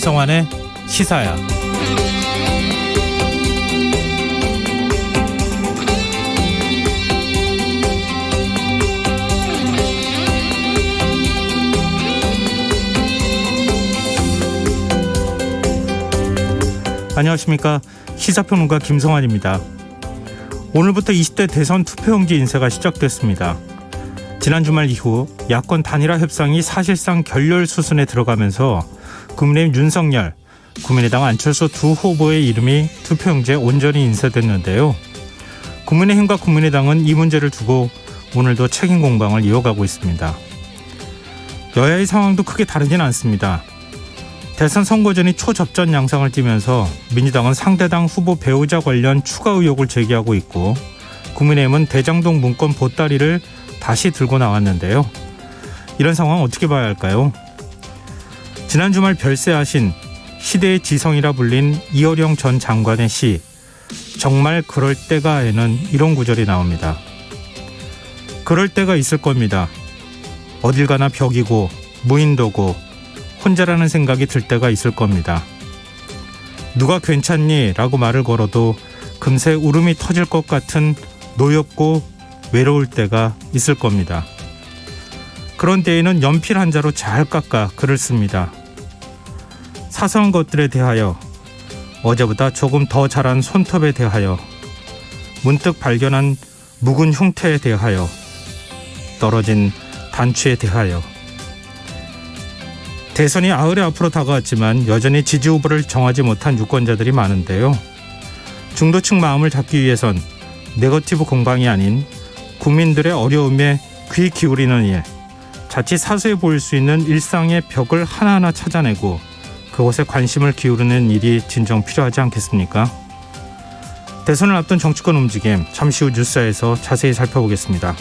김성환의 시사야. 안녕하십니까. 시사평론가 김성환입니다. 오늘부터 20대 대선 투표용지 인쇄가 시작됐습니다. 지난 주말 이후 야권 단일화 협상이 사실상 결렬 수순에 들어가면서 국민의힘 윤석열, 국민의당 안철수 두 후보의 이름이 투표용지에 온전히 인쇄됐는데요. 국민의힘과 국민의당은 이 문제를 두고 오늘도 책임 공방을 이어가고 있습니다. 여야의 상황도 크게 다르진 않습니다. 대선 선거 전이 초접전 양상을 띠면서 민주당은 상대당 후보 배우자 관련 추가 의혹을 제기하고 있고, 국민의힘은 대장동 문건 보따리를 다시 들고 나왔는데요. 이런 상황 어떻게 봐야 할까요? 지난 주말 별세하신 시대의 지성이라 불린 이어령 전 장관의 시 정말 그럴 때가에는 이런 구절이 나옵니다. 그럴 때가 있을 겁니다. 어딜 가나 벽이고 무인도고 혼자라는 생각이 들 때가 있을 겁니다. 누가 괜찮니? 라고 말을 걸어도 금세 울음이 터질 것 같은 노엽고 외로울 때가 있을 겁니다. 그런 때에는 연필 한 자로 잘 깎아 글을 씁니다. 사소한 것들에 대하여, 어제보다 조금 더 자란 손톱에 대하여, 문득 발견한 묵은 흉태에 대하여, 떨어진 단추에 대하여. 대선이 아흘에 앞으로 다가왔지만 여전히 지지 후보를 정하지 못한 유권자들이 많은데요. 중도층 마음을 잡기 위해선 네거티브 공방이 아닌 국민들의 어려움에 귀 기울이는 일, 자칫 사소해 보일 수 있는 일상의 벽을 하나하나 찾아내고 그곳에 관심을 기울이는 일이 진정 필요하지 않겠습니까? 대선을 앞둔 정치권 움직임, 잠시 후 뉴스에서 자세히 살펴보겠습니다.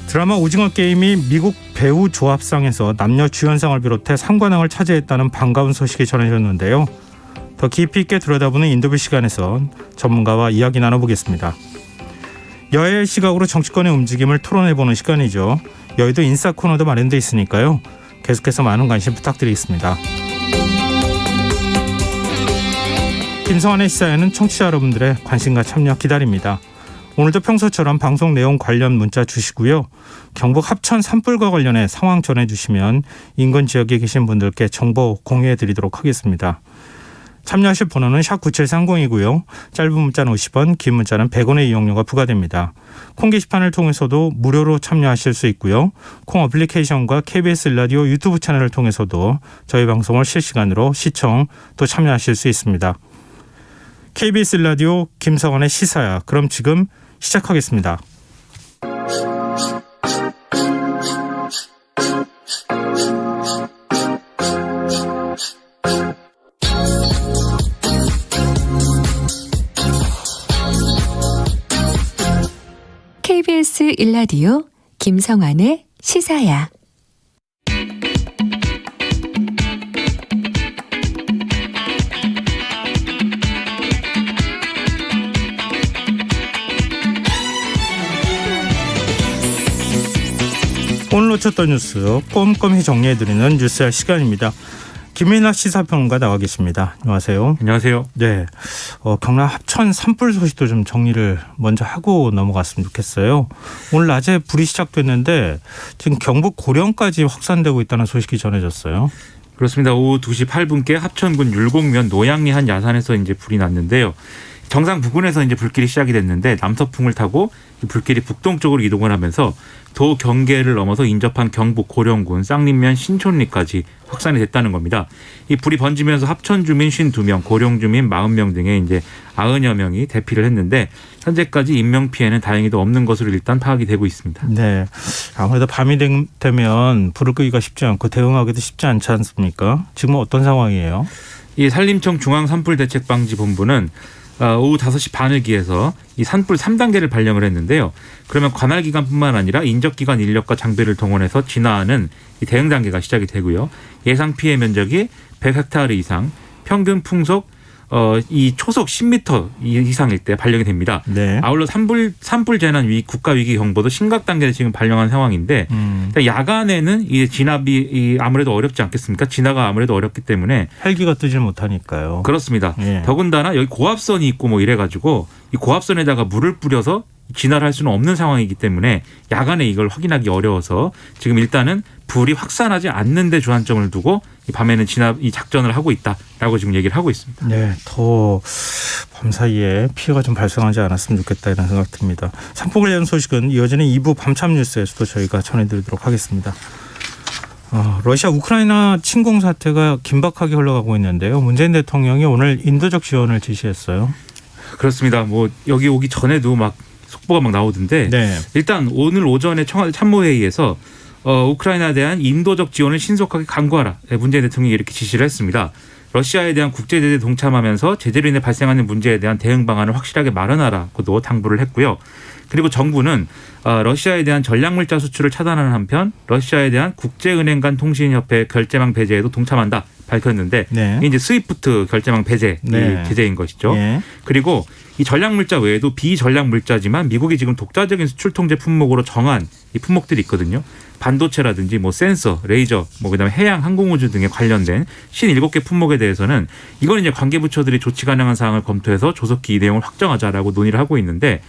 드라마 오징어 게임이 미국 배우 조합상에서 남녀 주연상을 비롯해 3관왕을 차지했다는 반가운 소식이 전해졌는데요. 더 깊이 있게 들여다보는 인터뷰 시간에서 전문가와 이야기 나눠보겠습니다. 여야의 시각으로 정치권의 움직임을 토론해보는 시간이죠. 여의도 인싸 코너도 마련되어 있으니까요. 계속해서 많은 관심 부탁드리겠습니다. 김성환의 시사에는 청취자 여러분들의 관심과 참여 기다립니다. 오늘도 평소처럼 방송 내용 관련 문자 주시고요. 경북 합천 산불과 관련해 상황 전해주시면 인근 지역에 계신 분들께 정보 공유해드리도록 하겠습니다. 참여하실 번호는 샵9730이고요. 짧은 문자는 50원, 긴 문자는 100원의 이용료가 부과됩니다. 콩 게시판을 통해서도 무료로 참여하실 수 있고요. 콩 어플리케이션과 KBS 라디오 유튜브 채널을 통해서도 저희 방송을 실시간으로 시청 또 참여하실 수 있습니다. KBS 라디오 김성환의 시사야. 그럼 지금 시작하겠습니다. KBS 1라디오 김성환의 시사야. 오늘 놓쳤던 뉴스 꼼꼼히 정리해드리는 뉴스할 시간입니다. 김민하 시사평론가 나와 계십니다. 안녕하세요. 안녕하세요. 네, 경남 합천 산불 소식도 좀 정리를 먼저 하고 넘어갔으면 좋겠어요. 오늘 낮에 불이 시작됐는데 지금 경북 고령까지 확산되고 있다는 소식이 전해졌어요. 그렇습니다. 오후 2시 8분께 합천군 율곡면 노양리 한 야산에서 이제 불이 났는데요. 정상 부근에서 이제 불길이 시작이 됐는데 남서풍을 타고 불길이 북동쪽으로 이동을 하면서 도 경계를 넘어서 인접한 경북 고령군 쌍림면 신촌리까지 확산이 됐다는 겁니다. 이 불이 번지면서 합천 주민 52명, 고령 주민 40명 등의 이제 90여 명이 대피를 했는데 현재까지 인명 피해는 다행히도 없는 것으로 일단 파악이 되고 있습니다. 네, 아무래도 밤이 되면 불을 끄기가 쉽지 않고 대응하기도 쉽지 않지 않습니까? 지금 어떤 상황이에요? 이 산림청 중앙산불대책방지본부는 오후 5시 반을 기해서 이 산불 3단계를 발령을 했는데요. 그러면 관할 기관뿐만 아니라 인적 기관 인력과 장비를 동원해서 진화하는 이 대응 단계가 시작이 되고요. 예상 피해 면적이 100헥타르 이상, 평균 풍속 이 초속 10m 이상일 때 발령이 됩니다. 네. 아울러 산불 재난 국가 위기 경보도 심각 단계에 지금 발령한 상황인데 야간에는 이 진압이 아무래도 어렵지 않겠습니까? 진화가 아무래도 어렵기 때문에 헬기가 뜨질 못하니까요. 그렇습니다. 예. 더군다나 여기 고압선이 있고 뭐 이래가지고 이 고압선에다가 물을 뿌려서 진화를 할 수는 없는 상황이기 때문에 야간에 이걸 확인하기 어려워서 지금 일단은 불이 확산하지 않는 데 주안점을 두고 이 밤에는 진압 이 작전을 하고 있다라고 지금 얘기를 하고 있습니다. 네, 더 밤사이에 피해가 좀 발생하지 않았으면 좋겠다 이런 생각 듭니다. 산불 관련 소식은 이어지는 2부 밤참 뉴스에서도 저희가 전해드리도록 하겠습니다. 러시아 우크라이나 침공 사태가 긴박하게 흘러가고 있는데요. 문재인 대통령이 오늘 인도적 지원을 지시했어요. 그렇습니다. 뭐 여기 오기 전에도 막 속보가 막 나오던데 네. 일단 오늘 오전에 청와대 참모회의에서 우크라이나에 대한 인도적 지원을 신속하게 강구하라. 문재인 대통령이 이렇게 지시를 했습니다. 러시아에 대한 국제제재에 동참하면서 제재로 인해 발생하는 문제에 대한 대응 방안을 확실하게 마련하라고도 당부를 했고요. 그리고 정부는 러시아에 대한 전략물자 수출을 차단하는 한편 러시아에 대한 국제은행 간 통신협회 결제망 배제에도 동참한다 밝혔는데 네. 이게 이제 스위프트 결제망 배제 네. 제재인 것이죠. 예. 그리고 이 전략물자 외에도 비전략물자지만 미국이 지금 독자적인 수출 통제 품목으로 정한 이 품목들이 있거든요. 반도체라든지 뭐 센서, 레이저, 뭐 그다음에 해양, 항공우주 등에 관련된 57개 품목에 대해서는 이건 이제 관계부처들이 조치 가능한 사항을 검토해서 조속히 이 내용을 확정하자라고 논의를 하고 있는데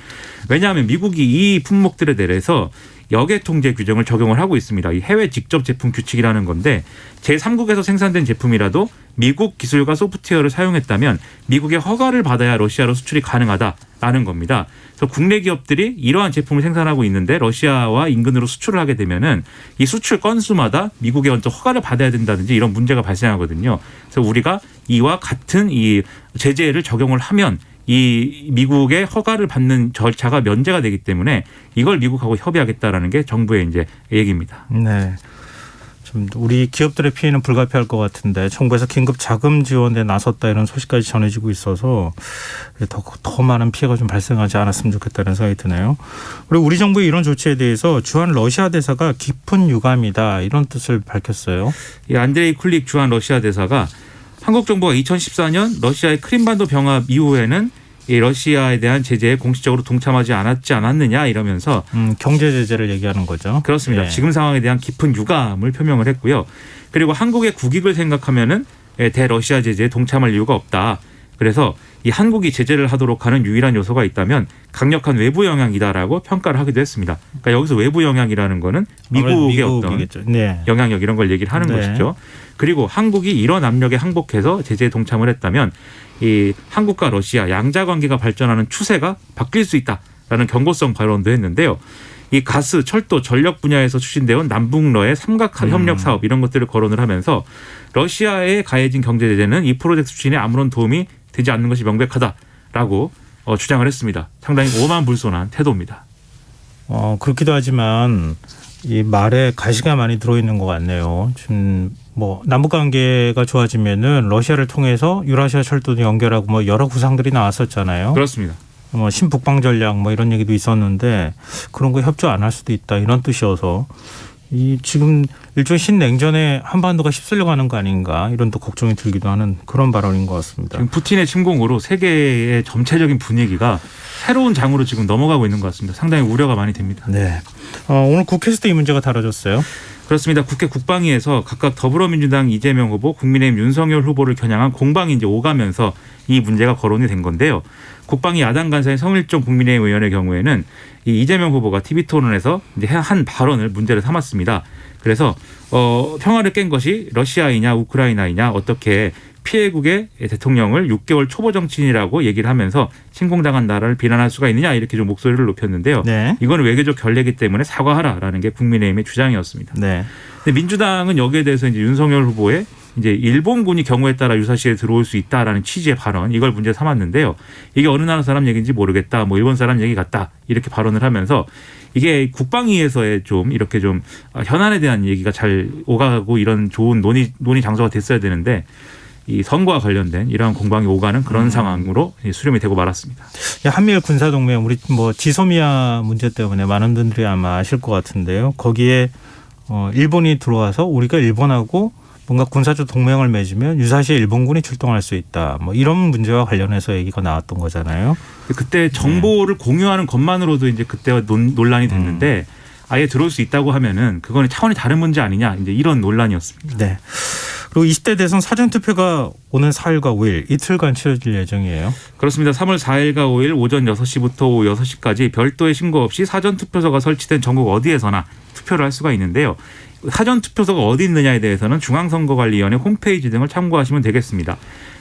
왜냐하면 미국이 이 품목들에 대해서 역외 통제 규정을 적용을 하고 있습니다. 이 해외 직접 제품 규칙이라는 건데 제3국에서 생산된 제품이라도 미국 기술과 소프트웨어를 사용했다면 미국의 허가를 받아야 러시아로 수출이 가능하다라는 겁니다. 그래서 국내 기업들이 이러한 제품을 생산하고 있는데 러시아와 인근으로 수출을 하게 되면은 이 수출 건수마다 미국의 먼저 허가를 받아야 된다든지 이런 문제가 발생하거든요. 그래서 우리가 이와 같은 이 제재를 적용을 하면 이 미국의 허가를 받는 절차가 면제가 되기 때문에 이걸 미국하고 협의하겠다라는 게 정부의 이제 얘기입니다. 네. 좀 우리 기업들의 피해는 불가피할 것 같은데 정부에서 긴급 자금 지원에 나섰다 이런 소식까지 전해지고 있어서 더 많은 피해가 좀 발생하지 않았으면 좋겠다는 생각이 드네요. 그리고 우리 정부의 이런 조치에 대해서 주한 러시아 대사가 깊은 유감이다 이런 뜻을 밝혔어요. 이 안드레이 쿨릭 주한 러시아 대사가 한국 정부가 2014년 러시아의 크림반도 병합 이후에는 이 러시아에 대한 제재에 공식적으로 동참하지 않았느냐 이러면서 경제 제재를 얘기하는 거죠. 그렇습니다. 예. 지금 상황에 대한 깊은 유감을 표명을 했고요. 그리고 한국의 국익을 생각하면은 대러시아 제재에 동참할 이유가 없다. 그래서 이 한국이 제재를 하도록 하는 유일한 요소가 있다면 강력한 외부 영향이다라고 평가를 하기도 했습니다. 그러니까 여기서 외부 영향이라는 거는 미국의 어떤 네. 영향력 이런 걸 얘기를 하는 네. 것이죠. 그리고 한국이 이런 압력에 항복해서 제재에 동참을 했다면 이 한국과 러시아 양자 관계가 발전하는 추세가 바뀔 수 있다라는 경고성 발언도 했는데요. 이 가스, 철도, 전력 분야에서 추진되어 온 남북러의 삼각 협력 사업 이런 것들을 거론을 하면서 러시아에 가해진 경제 제재는 이 프로젝트 추진에 아무런 도움이 되지 않는 것이 명백하다라고 주장을 했습니다. 상당히 오만불손한 태도입니다. 그렇기도 하지만 이 말에 가시가 많이 들어있는 것 같네요. 지금 뭐 남북 관계가 좋아지면은 러시아를 통해서 유라시아 철도도 연결하고 뭐 여러 구상들이 나왔었잖아요. 그렇습니다. 뭐 신북방 전략 뭐 이런 얘기도 있었는데 그런 거 협조 안 할 수도 있다 이런 뜻이어서 이 지금 일종의 신냉전에 한반도가 휩쓸려 가는 거 아닌가 이런 또 걱정이 들기도 하는 그런 발언인 것 같습니다. 지금 푸틴의 침공으로 세계의 전체적인 분위기가 새로운 장으로 지금 넘어가고 있는 것 같습니다. 상당히 우려가 많이 됩니다. 네. 오늘 국회에서도 이 문제가 다뤄졌어요. 그렇습니다. 국회 국방위에서 각각 더불어민주당 이재명 후보, 국민의힘 윤석열 후보를 겨냥한 공방이 이제 오가면서 이 문제가 거론이 된 건데요. 국방위 야당 간사인 성일종 국민의힘 의원의 경우에는 이 이재명 후보가 TV 토론에서 이제 한 발언을 문제를 삼았습니다. 그래서 평화를 깬 것이 러시아이냐 우크라이나이냐 어떻게 피해국의 대통령을 6개월 초보 정치인이라고 얘기를 하면서 침공당한 나라를 비난할 수가 있느냐 이렇게 좀 목소리를 높였는데요. 네. 이건 외교적 결례이기 때문에 사과하라라는 게 국민의힘의 주장이었습니다. 네. 근데 민주당은 여기에 대해서 이제 윤석열 후보의 이제 일본군이 경우에 따라 유사시에 들어올 수 있다라는 취지의 발언 이걸 문제 삼았는데요. 이게 어느 나라 사람 얘기인지 모르겠다. 뭐 일본 사람 얘기 같다. 이렇게 발언을 하면서 이게 국방위에서의 좀 이렇게 좀 현안에 대한 얘기가 잘 오가고 이런 좋은 논의 장소가 됐어야 되는데 이 선거와 관련된 이러한 공방이 오가는 그런 상황으로 수렴이 되고 말았습니다. 한미일 군사동맹 우리 뭐 지소미아 문제 때문에 많은 분들이 아마 아실 것 같은데요. 거기에 일본이 들어와서 우리가 일본하고 뭔가 군사적 동맹을 맺으면 유사시에 일본군이 출동할 수 있다. 뭐 이런 문제와 관련해서 얘기가 나왔던 거잖아요. 그때 정보를 공유하는 것만으로도 이제 그때와 논란이 됐는데 아예 들어올 수 있다고 하면은 그거는 차원이 다른 문제 아니냐 이제 이런 논란이었습니다. 네. 그리고 20대 대선 사전투표가 오는 4일과 5일 이틀간 치러질 예정이에요. 그렇습니다. 3월 4일과 5일 오전 6시부터 오후 6시까지 별도의 신고 없이 사전투표소가 설치된 전국 어디에서나 투표를 할 수가 있는데요. 사전투표소가 어디 있느냐에 대해서는 중앙선거관리위원회 홈페이지 등을 참고하시면 되겠습니다.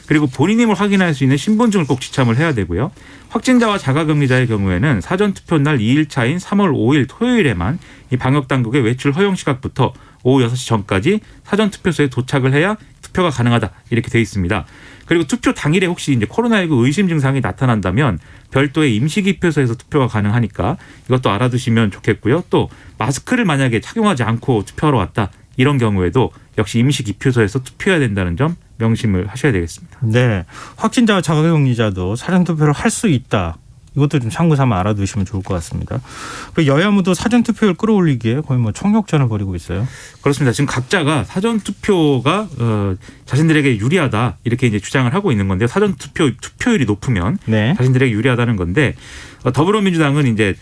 그리고 본인임을 확인할 수 있는 신분증을 꼭 지참을 해야 되고요. 확진자와 자가격리자의 경우에는 사전투표 날 2일 차인 3월 5일 토요일에만 이 방역당국의 외출 허용 시각부터 오후 6시 전까지 사전투표소에 도착을 해야 투표가 가능하다 이렇게 돼 있습니다. 그리고 투표 당일에 혹시 이제 코로나19 의심 증상이 나타난다면 별도의 임시기표소에서 투표가 가능하니까 이것도 알아두시면 좋겠고요. 또 마스크를 만약에 착용하지 않고 투표하러 왔다 이런 경우에도 역시 임시기표소에서 투표해야 된다는 점 명심을 하셔야 되겠습니다. 네. 확진자와 자가격리자도 사전투표를 할 수 있다. 이것도 좀 참고 삼아 알아두시면 좋을 것 같습니다. 그리고 여야모두 사전투표를 끌어올리기에 거의 뭐 총력전을 벌이고 있어요. 그렇습니다. 지금 각자가 사전투표가 자신들에게 유리하다 이렇게 이제 주장을 하고 있는 건데요. 투표율이 높으면 네. 자신들에게 유리하다는 건데 더불어민주당은 이제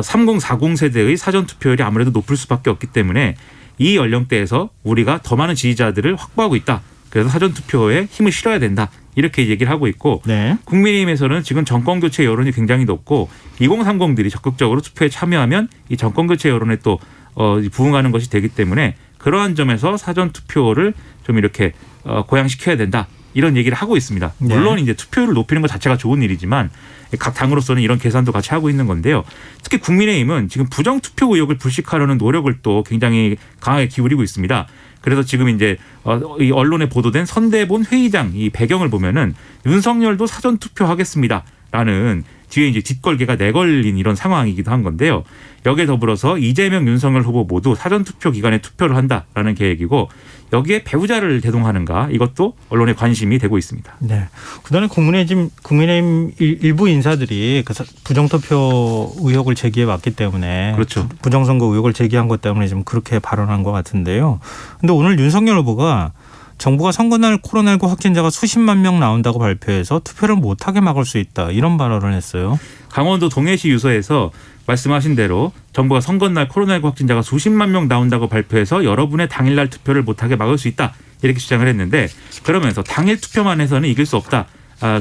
3040 세대의 사전투표율이 아무래도 높을 수밖에 없기 때문에 이 연령대에서 우리가 더 많은 지지자들을 확보하고 있다. 그래서 사전투표에 힘을 실어야 된다. 이렇게 얘기를 하고 있고 네. 국민의힘에서는 지금 정권교체 여론이 굉장히 높고 2030들이 적극적으로 투표에 참여하면 이 정권교체 여론에 또 부응하는 것이 되기 때문에 그러한 점에서 사전투표를 좀 이렇게 고양시켜야 된다. 이런 얘기를 하고 있습니다. 네. 물론 이제 투표율을 높이는 것 자체가 좋은 일이지만 각 당으로서는 이런 계산도 같이 하고 있는 건데요. 특히 국민의힘은 지금 부정투표 의혹을 불식하려는 노력을 또 굉장히 강하게 기울이고 있습니다. 그래서 지금 이제 이 언론에 보도된 선대본 회의장 이 배경을 보면은 윤석열도 사전 투표하겠습니다라는 뒤에 이제 뒷걸개가 내걸린 이런 상황이기도 한 건데요. 여기에 더불어서 이재명, 윤석열 후보 모두 사전 투표 기간에 투표를 한다라는 계획이고 여기에 배우자를 대동하는가 이것도 언론의 관심이 되고 있습니다. 네. 그다음에 국민의힘 일부 인사들이 그 부정투표 의혹을 제기해 왔기 때문에 그렇죠. 부정선거 의혹을 제기한 것 때문에 지금 그렇게 발언한 것 같은데요. 근데 오늘 윤석열 후보가 정부가 선거날 코로나19 확진자가 수십만 명 나온다고 발표해서 투표를 못하게 막을 수 있다. 이런 발언을 했어요. 강원도 동해시 유서에서 말씀하신 대로 정부가 선거날 코로나19 확진자가 수십만 명 나온다고 발표해서 여러분의 당일날 투표를 못하게 막을 수 있다. 이렇게 주장을 했는데 그러면서 당일 투표만 해서는 이길 수 없다.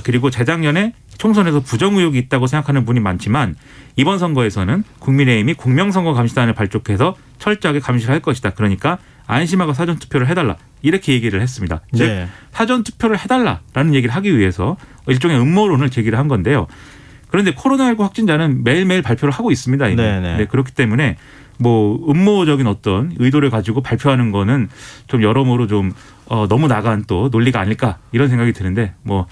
그리고 재작년에 총선에서 부정 의혹이 있다고 생각하는 분이 많지만 이번 선거에서는 국민의힘이 국명선거감시단을 발족해서 철저하게 감시를 할 것이다. 그러니까 안심하고 사전투표를 해달라. 이렇게 얘기를 했습니다. 즉 네. 사전투표를 해달라라는 얘기를 하기 위해서 일종의 음모론을 제기를 한 건데요. 그런데 코로나19 확진자는 매일매일 발표를 하고 있습니다. 이미. 네, 그렇기 때문에 뭐 음모적인 어떤 의도를 가지고 발표하는 거는 좀 여러모로 좀 너무 나간 또 논리가 아닐까 이런 생각이 드는데 뭐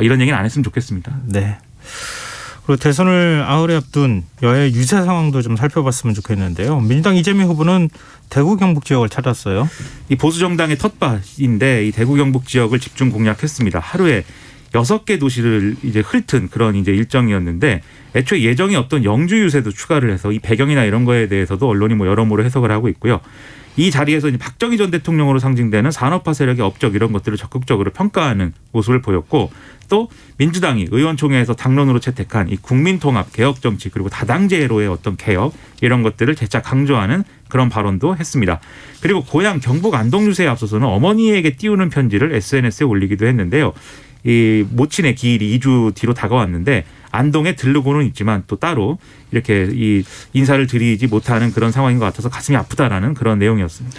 이런 얘기는 안 했으면 좋겠습니다. 네. 그리고 대선을 아흘에 앞둔 여야 유세 상황도 좀 살펴봤으면 좋겠는데요. 민주당 이재명 후보는 대구 경북 지역을 찾았어요. 이 보수 정당의 텃밭인데 이 대구 경북 지역을 집중 공략했습니다. 하루에 6개 도시를 이제 훑은 그런 이제 일정이었는데 애초에 예정이 없던 영주 유세도 추가를 해서 이 배경이나 이런 거에 대해서도 언론이 뭐 여러모로 해석을 하고 있고요. 이 자리에서 이제 박정희 전 대통령으로 상징되는 산업화 세력의 업적 이런 것들을 적극적으로 평가하는 모습을 보였고 또 민주당이 의원총회에서 당론으로 채택한 이 국민통합 개혁 정치 그리고 다당제로의 어떤 개혁 이런 것들을 재차 강조하는 그런 발언도 했습니다. 그리고 고향 경북 안동 유세에 앞서서는 어머니에게 띄우는 편지를 SNS에 올리기도 했는데요. 이 모친의 기일이 2주 뒤로 다가왔는데 안동에 들르고는 있지만 또 따로 이렇게 이 인사를 드리지 못하는 그런 상황인 것 같아서 가슴이 아프다라는 그런 내용이었습니다.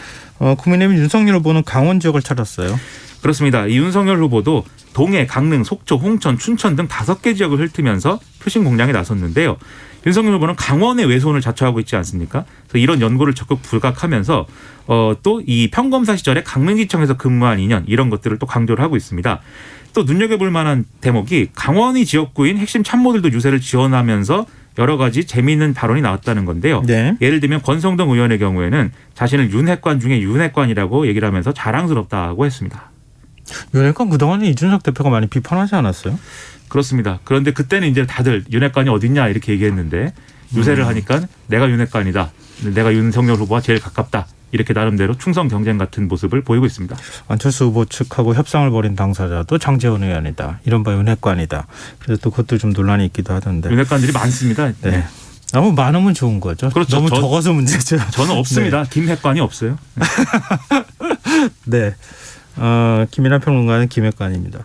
국민의힘 윤석열 후보는 강원 지역을 찾았어요. 그렇습니다. 이 윤석열 후보도 동해, 강릉, 속초, 홍천, 춘천 등 5개 지역을 훑으면서 표심 공략에 나섰는데요. 윤석열 후보는 강원의 외손을 자처하고 있지 않습니까? 그래서 이런 연고를 적극 부각하면서 또 이 평검사 시절에 강릉지청에서 근무한 인연 이런 것들을 또 강조를 하고 있습니다. 또 눈여겨볼 만한 대목이 강원이 지역구인 핵심 참모들도 유세를 지원하면서 여러 가지 재미있는 발언이 나왔다는 건데요. 네. 예를 들면 권성동 의원의 경우에는 자신을 윤핵관 중에 윤핵관이라고 얘기를 하면서 자랑스럽다고 했습니다. 윤핵관 그동안에 이준석 대표가 많이 비판하지 않았어요? 그렇습니다. 그런데 그때는 이제 다들 윤핵관이 어딨냐 이렇게 얘기했는데 유세를 하니까 내가 윤핵관이다. 내가 윤석열 후보와 제일 가깝다. 이렇게 나름대로 충성 경쟁 같은 모습을 보이고 있습니다. 안철수 후보 측하고 협상을 벌인 당사자도 장제원 의원이다. 이른바 윤핵관이다. 그래서 또 그것도 좀 논란이 있기도 하던데. 윤핵관들이 많습니다. 네. 너무 많으면 좋은 거죠. 그렇죠. 너무 적어서 문제죠. 저는 없습니다. 김핵관이 없어요. 네. 김민하 평론가는 김핵관입니다.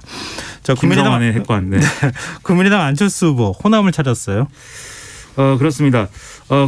자, 김성환의 핵관. 네. 국민의당 안철수 후보 호남을 찾았어요. 그렇습니다.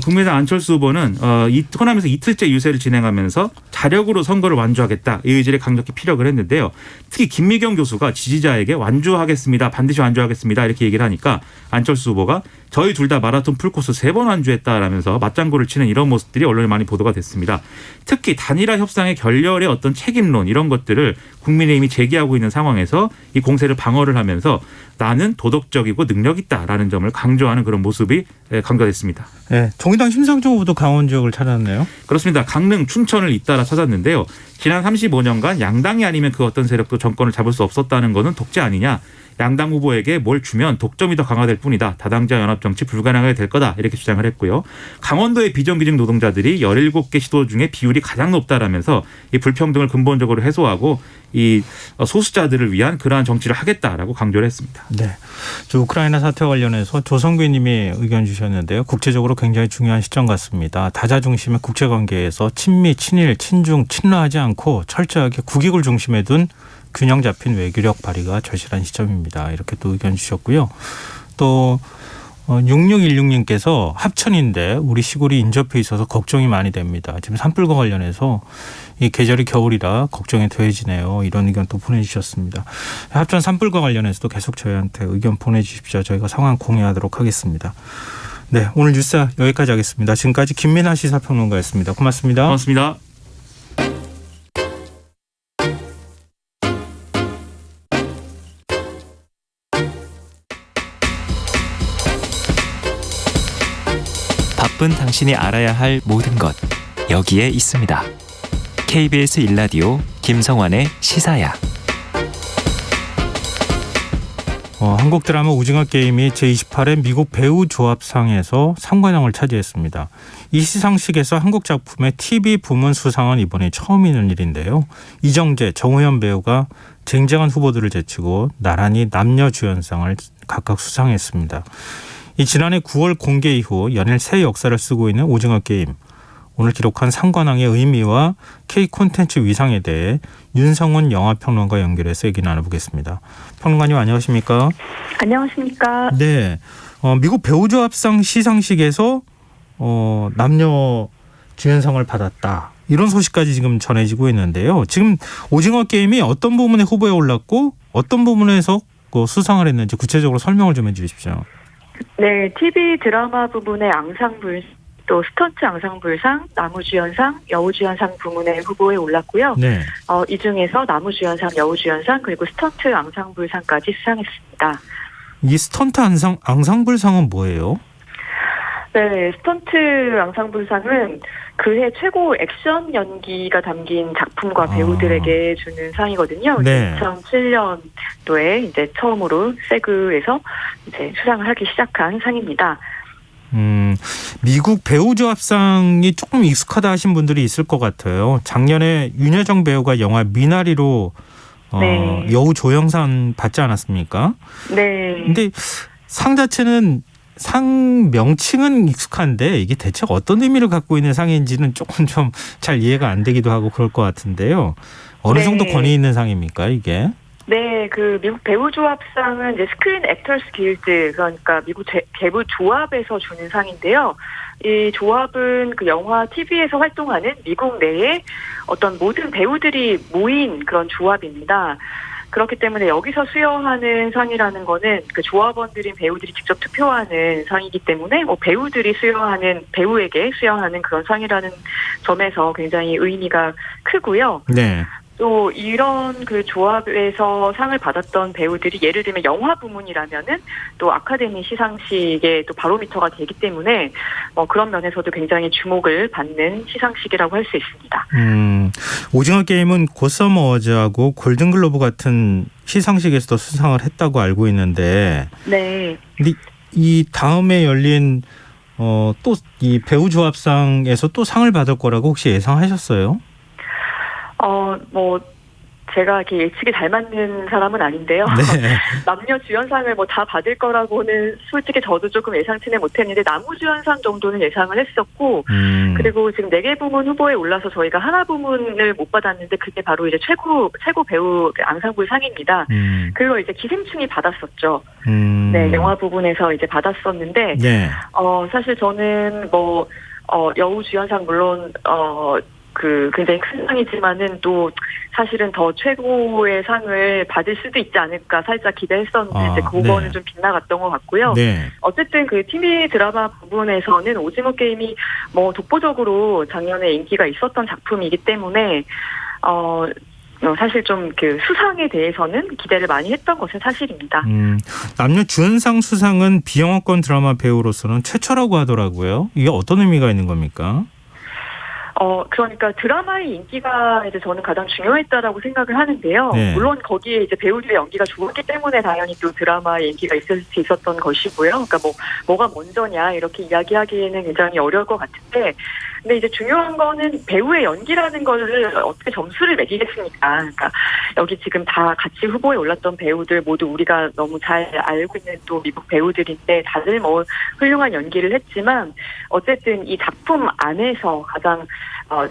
국민의당 안철수 후보는 이 호남에서 이틀째 유세를 진행하면서 자력으로 선거를 완주하겠다 이 의지를 강력히 피력을 했는데요. 특히 김미경 교수가 지지자에게 완주하겠습니다. 반드시 완주하겠습니다. 이렇게 얘기를 하니까 안철수 후보가 저희 둘 다 마라톤 풀코스 3번 완주했다라면서 맞장구를 치는 이런 모습들이 언론에 많이 보도가 됐습니다. 특히 단일화 협상의 결렬의 어떤 책임론 이런 것들을 국민의힘이 제기하고 있는 상황에서 이 공세를 방어를 하면서 나는 도덕적이고 능력 있다라는 점을 강조하는 그런 모습이 강조됐습니다. 네, 정의당 심상정 후보도 강원 지역을 찾았네요. 그렇습니다. 강릉, 춘천을 잇따라 찾았는데요. 지난 35년간 양당이 아니면 그 어떤 세력도 정권을 잡을 수 없었다는 것은 독재 아니냐. 양당 후보에게 뭘 주면 독점이 더 강화될 뿐이다. 다당제와 연합정치 불가능하게 될 거다. 이렇게 주장을 했고요. 강원도의 비정규직 노동자들이 17개 시도 중에 비율이 가장 높다라면서 이 불평등을 근본적으로 해소하고 이 소수자들을 위한 그러한 정치를 하겠다라고 강조를 했습니다. 네, 저 우크라이나 사태와 관련해서 조성규 님이 의견 주셨는데요. 국제적으로 굉장히 중요한 시점 같습니다. 다자 중심의 국제관계에서 친미, 친일, 친중, 친러하지 않고 철저하게 국익을 중심에 둔 균형 잡힌 외교력 발휘가 절실한 시점입니다. 이렇게 또 의견 주셨고요. 또 6616님께서 합천인데 우리 시골이 인접해 있어서 걱정이 많이 됩니다. 지금 산불과 관련해서 이 계절이 겨울이라 걱정이 더해지네요. 이런 의견 또 보내주셨습니다. 합천 산불과 관련해서도 계속 저희한테 의견 보내주십시오. 저희가 상황 공유하도록 하겠습니다. 네, 오늘 뉴스 여기까지 하겠습니다. 지금까지 김민하 시사평론가였습니다. 고맙습니다. 고맙습니다. 바쁜 당신이 알아야 할 모든 것 여기에 있습니다. KBS 1라디오 김성환의 시사야. 한국 드라마 오징어 게임이 제28회 미국 배우 조합상에서 상관왕을 차지했습니다. 이 시상식에서 한국 작품의 TV 부문 수상은 이번이 처음 있는 일인데요. 이정재, 정우현 배우가 쟁쟁한 후보들을 제치고 나란히 남녀 주연상을 각각 수상했습니다. 이 지난해 9월 공개 이후 연일 새 역사를 쓰고 있는 오징어 게임. 오늘 기록한 상관왕의 의미와 K 콘텐츠 위상에 대해 윤성훈 영화평론가 연결해서 얘기 나눠보겠습니다. 평론가님 안녕하십니까? 안녕하십니까? 네, 미국 배우조합상 시상식에서 남녀 주연상을 받았다. 이런 소식까지 지금 전해지고 있는데요. 지금 오징어 게임이 어떤 부분에 후보에 올랐고 어떤 부분에서 수상을 했는지 구체적으로 설명을 좀 해주십시오. 네, TV 드라마 부분의 앙상블, 또 스턴트 앙상블상, 나무주연상, 여우주연상 부문에 후보에 올랐고요. 네. 이 중에서 나무주연상, 여우주연상, 그리고 스턴트 앙상블상까지 수상했습니다. 이 스턴트 앙상블상은 뭐예요? 네, 스턴트 앙상블상은 그해 최고 액션 연기가 담긴 작품과 배우들에게 주는 상이거든요. 네. 2007년도에 이제 처음으로 세그에서 이제 수상을 하기 시작한 상입니다. 미국 배우조합상이 조금 익숙하다 하신 분들이 있을 것 같아요. 작년에 윤여정 배우가 영화 미나리로 네. 여우 조연상 받지 않았습니까? 네. 근데 상 자체는 상 명칭은 익숙한데 이게 대체 어떤 의미를 갖고 있는 상인지는 조금 좀 잘 이해가 안 되기도 하고 그럴 것 같은데요. 어느 네. 정도 권위 있는 상입니까 이게? 네, 그 미국 배우조합상은 이제 스크린 액터스 길드, 그러니까 미국 배우 조합에서 주는 상인데요. 이 조합은 그 영화, TV에서 활동하는 미국 내에 어떤 모든 배우들이 모인 그런 조합입니다. 그렇기 때문에 여기서 수여하는 상이라는 거는 그 조합원들인 배우들이 직접 투표하는 상이기 때문에 배우들이 배우에게 수여하는 그런 상이라는 점에서 굉장히 의미가 크고요. 네. 또 이런 그 조합에서 상을 받았던 배우들이 예를 들면 영화 부문이라면은 또 아카데미 시상식의 또 바로미터가 되기 때문에 그런 면에서도 굉장히 주목을 받는 시상식이라고 할 수 있습니다. 오징어 게임은 고섬 어워즈하고 골든글로브 같은 시상식에서도 수상을 했다고 알고 있는데, 네. 근데 이 다음에 열린 또 이 배우 조합상에서 또 상을 받을 거라고 혹시 예상하셨어요? 뭐 제가 이렇게 예측이 잘 맞는 사람은 아닌데요. 네. 남녀 주연상을 뭐 다 받을 거라고는 솔직히 저도 조금 예상치는 못했는데 남우주연상 정도는 예상을 했었고 그리고 지금 4개 부문 후보에 올라서 저희가 하나 부문을 못 받았는데 그게 바로 이제 최고 배우 앙상블 상입니다. 그리고 이제 기생충이 받았었죠. 네, 영화 부분에서 이제 받았었는데 네. 사실 저는 뭐 여우 주연상 물론 굉장히 큰 상이지만은 또 사실은 더 최고의 상을 받을 수도 있지 않을까 살짝 기대했었는데 이제 그거는 네. 좀 빗나갔던 것 같고요. 네. 어쨌든 그 TV 드라마 부분에서는 오징어 게임이 뭐 독보적으로 작년에 인기가 있었던 작품이기 때문에 사실 좀 그 수상에 대해서는 기대를 많이 했던 것은 사실입니다. 남녀 주연상 수상은 비영화권 드라마 배우로서는 최초라고 하더라고요. 이게 어떤 의미가 있는 겁니까? 그러니까 드라마의 인기가 이제 저는 가장 중요했다라고 생각을 하는데요. 네. 물론 거기에 이제 배우들의 연기가 좋았기 때문에 당연히 또 드라마의 인기가 있을 수 있었던 것이고요. 그러니까 뭐가 먼저냐 이렇게 이야기하기에는 굉장히 어려울 것 같은데, 근데 이제 중요한 거는 배우의 연기라는 거를 어떻게 점수를 매기겠습니까? 그러니까 여기 지금 다 같이 후보에 올랐던 배우들 모두 우리가 너무 잘 알고 있는 또 미국 배우들인데 다들 뭐 훌륭한 연기를 했지만 어쨌든 이 작품 안에서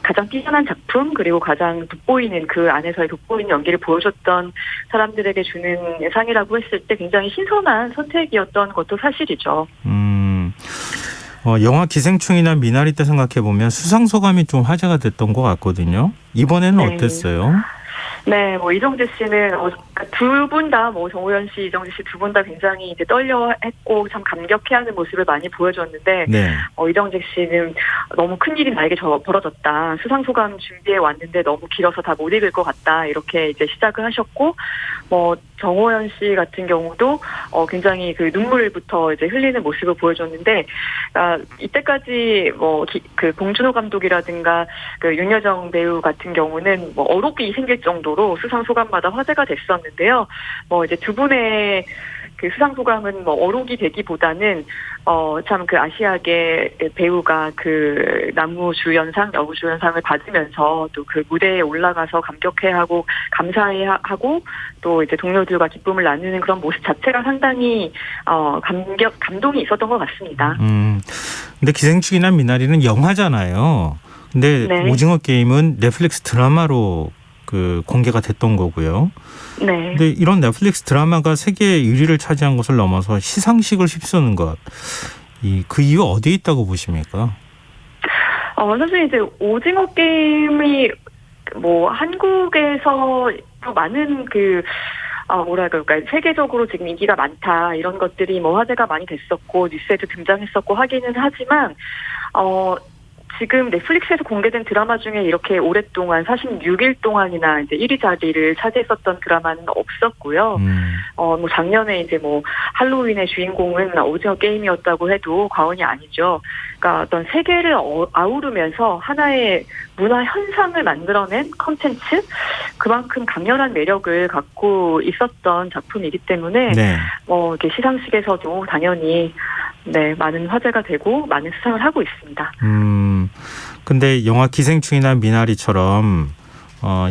가장 뛰어난 작품 그리고 가장 돋보이는 그 안에서의 돋보이는 연기를 보여줬던 사람들에게 주는 상이라고 했을 때 굉장히 신선한 선택이었던 것도 사실이죠. 영화 기생충이나 미나리 때 생각해보면 수상 소감이 좀 화제가 됐던 것 같거든요. 이번에는 네. 어땠어요? 네, 뭐 이정재 씨는 두 분 다 뭐 정호연 씨, 이정재 씨 두 분 다 굉장히 이제 떨려했고 참 감격해하는 모습을 많이 보여줬는데 네. 이정재 씨는 너무 큰 일이 나에게 벌어졌다. 수상 소감 준비해 왔는데 너무 길어서 다 못 읽을 것 같다. 이렇게 이제 시작을 하셨고 뭐 정호연 씨 같은 경우도 굉장히 그 눈물부터 이제 흘리는 모습을 보여줬는데 이때까지 그 봉준호 감독이라든가 그 윤여정 배우 같은 경우는 뭐 어록이 생길 정도로 수상 소감마다 화제가 됐었는데요. 뭐 이제 두 분의 그 수상 소감은 뭐 어록이 되기보다는 참 그 아시아계 배우가 그 남우주연상, 여우주연상을 받으면서 또 그 무대에 올라가서 감격해하고 감사해하고 또 이제 동료들과 기쁨을 나누는 그런 모습 자체가 상당히 감동이 있었던 것 같습니다. 근데 기생충이나 미나리는 영화잖아요. 근데 네. 오징어 게임은 넷플릭스 드라마로 그 공개가 됐던 거고요. 네. 근데 이런 넷플릭스 드라마가 세계 1위를 차지한 것을 넘어서 시상식을 휩쓰는 것, 그 이유 어디에 있다고 보십니까? 사실 이제 오징어 게임이 뭐 한국에서 많은 그러니까 세계적으로 지금 인기가 많다 이런 것들이 뭐 화제가 많이 됐었고 뉴스에도 등장했었고 하기는 하지만 지금 넷플릭스에서 공개된 드라마 중에 이렇게 오랫동안 46일 동안이나 이제 1위 자리를 차지했었던 드라마는 없었고요. 뭐 작년에 이제 뭐 할로윈의 주인공은 오징어 게임이었다고 해도 과언이 아니죠. 그러니까 어떤 세계를 아우르면서 하나의 문화 현상을 만들어낸 콘텐츠, 그만큼 강렬한 매력을 갖고 있었던 작품이기 때문에 네. 이렇게 시상식에서도 당연히 많은 화제가 되고 많은 수상을 하고 있습니다. 근데 영화 기생충이나 미나리처럼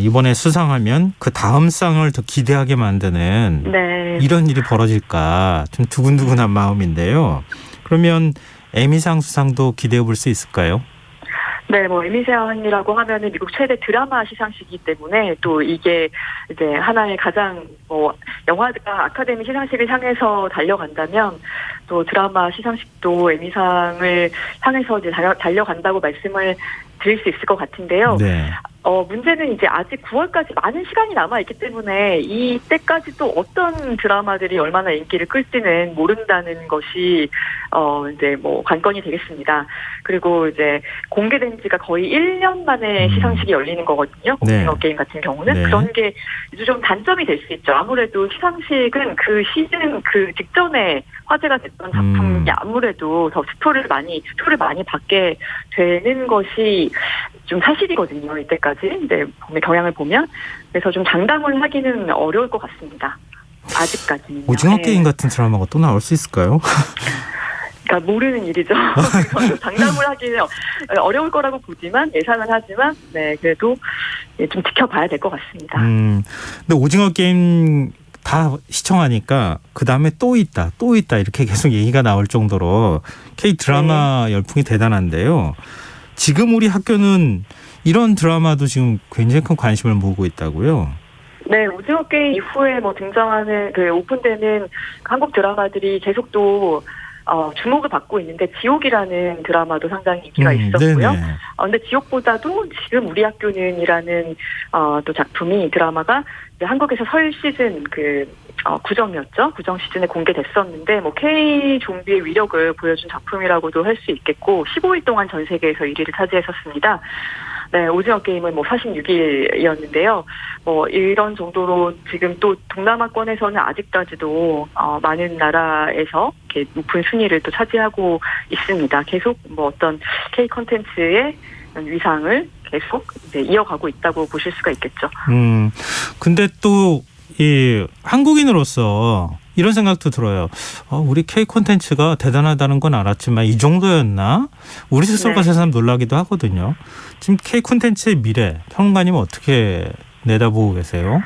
이번에 수상하면 그 다음 상을 더 기대하게 만드는 네. 이런 일이 벌어질까 좀 두근두근한 마음인데요. 그러면 에미상 수상도 기대해 볼 수 있을까요? 네, 뭐 에미상이라고 하면은 미국 최대 드라마 시상식이기 때문에 또 이게 이제 하나의 가장 영화가 아카데미 시상식을 향해서 달려간다면 또 드라마 시상식도 에미상을 향해서 이제 달려간다고 말씀을 드릴 수 있을 것 같은데요. 네. 문제는 이제 아직 9월까지 많은 시간이 남아있기 때문에 이때까지 또 어떤 드라마들이 얼마나 인기를 끌지는 모른다는 것이, 이제 뭐 관건이 되겠습니다. 그리고 이제 공개된 지가 거의 1년 만에 시상식이 열리는 거거든요. 오징어 네. 게임 같은 경우는. 네. 그런 게 좀 단점이 될 수 있죠. 아무래도 시상식은 그 시즌 그 직전에 화제가 됐던 작품이 아무래도 더 표를 많이 받게 되는 것이 좀 사실이거든요. 이때까지 이제 경향을 보면. 그래서 좀 장담을 하기는 어려울 것 같습니다. 아직까지는. 오징어 게임 같은 드라마가 또 나올 수 있을까요? 잘 모르는 일이죠. 그래서 장담을 하기는 어려울 거라고 보지만 예상은 하지만 네 그래도 좀 지켜봐야 될 것 같습니다. 근데 오징어 게임 다 시청하니까 그 다음에 또 있다 이렇게 계속 얘기가 나올 정도로 K 드라마 열풍이 대단한데요. 지금 우리 학교는 이런 드라마도 지금 굉장히 큰 관심을 모으고 있다고요. 네, 오징어 게임 이후에 뭐 등장하는 그 오픈되는 한국 드라마들이 계속 또 주목을 받고 있는데 지옥이라는 드라마도 상당히 인기가 있었고요. 네네. 근데 지옥보다도 지금 우리 학교는이라는 또 작품이 드라마가 이제 한국에서 설 시즌 구정이었죠. 구정 시즌에 공개됐었는데 뭐 K 좀비의 위력을 보여준 작품이라고도 할 수 있겠고 15일 동안 전 세계에서 1위를 차지했었습니다. 네, 오징어 게임은 뭐 46일이었는데요. 뭐 이런 정도로 지금 또 동남아권에서는 아직까지도 많은 나라에서 이렇게 높은 순위를 또 차지하고 있습니다. 계속 뭐 어떤 K 콘텐츠의 위상을 계속 이제 이어가고 있다고 보실 수가 있겠죠. 근데 또 이 한국인으로서 이런 생각도 들어요. 우리 K 콘텐츠가 대단하다는 건 알았지만 이 정도였나? 우리 스스로가 네. 새삼 놀라기도 하거든요. 지금 K 콘텐츠의 미래, 평론가님은 어떻게 내다보고 계세요?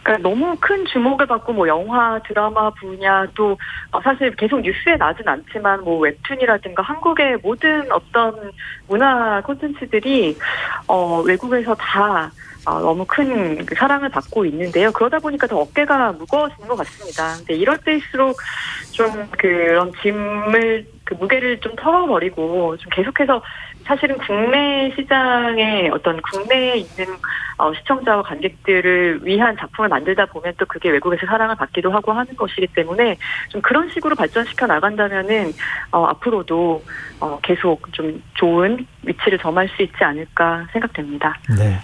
그러니까 너무 큰 주목을 받고 뭐 영화, 드라마 분야도 사실 계속 뉴스에 나진 않지만 뭐 웹툰이라든가 한국의 모든 어떤 문화 콘텐츠들이 외국에서 다 너무 큰 사랑을 받고 있는데요. 그러다 보니까 더 어깨가 무거워지는 것 같습니다. 근데 이럴 때일수록 좀 그런 짐을 무게를 좀 털어버리고 좀 계속해서 사실은 국내 시장에 어떤 국내에 있는 시청자와 관객들을 위한 작품을 만들다 보면 또 그게 외국에서 사랑을 받기도 하고 하는 것이기 때문에 좀 그런 식으로 발전시켜 나간다면은 앞으로도 계속 좀 좋은 위치를 점할 수 있지 않을까 생각됩니다. 네.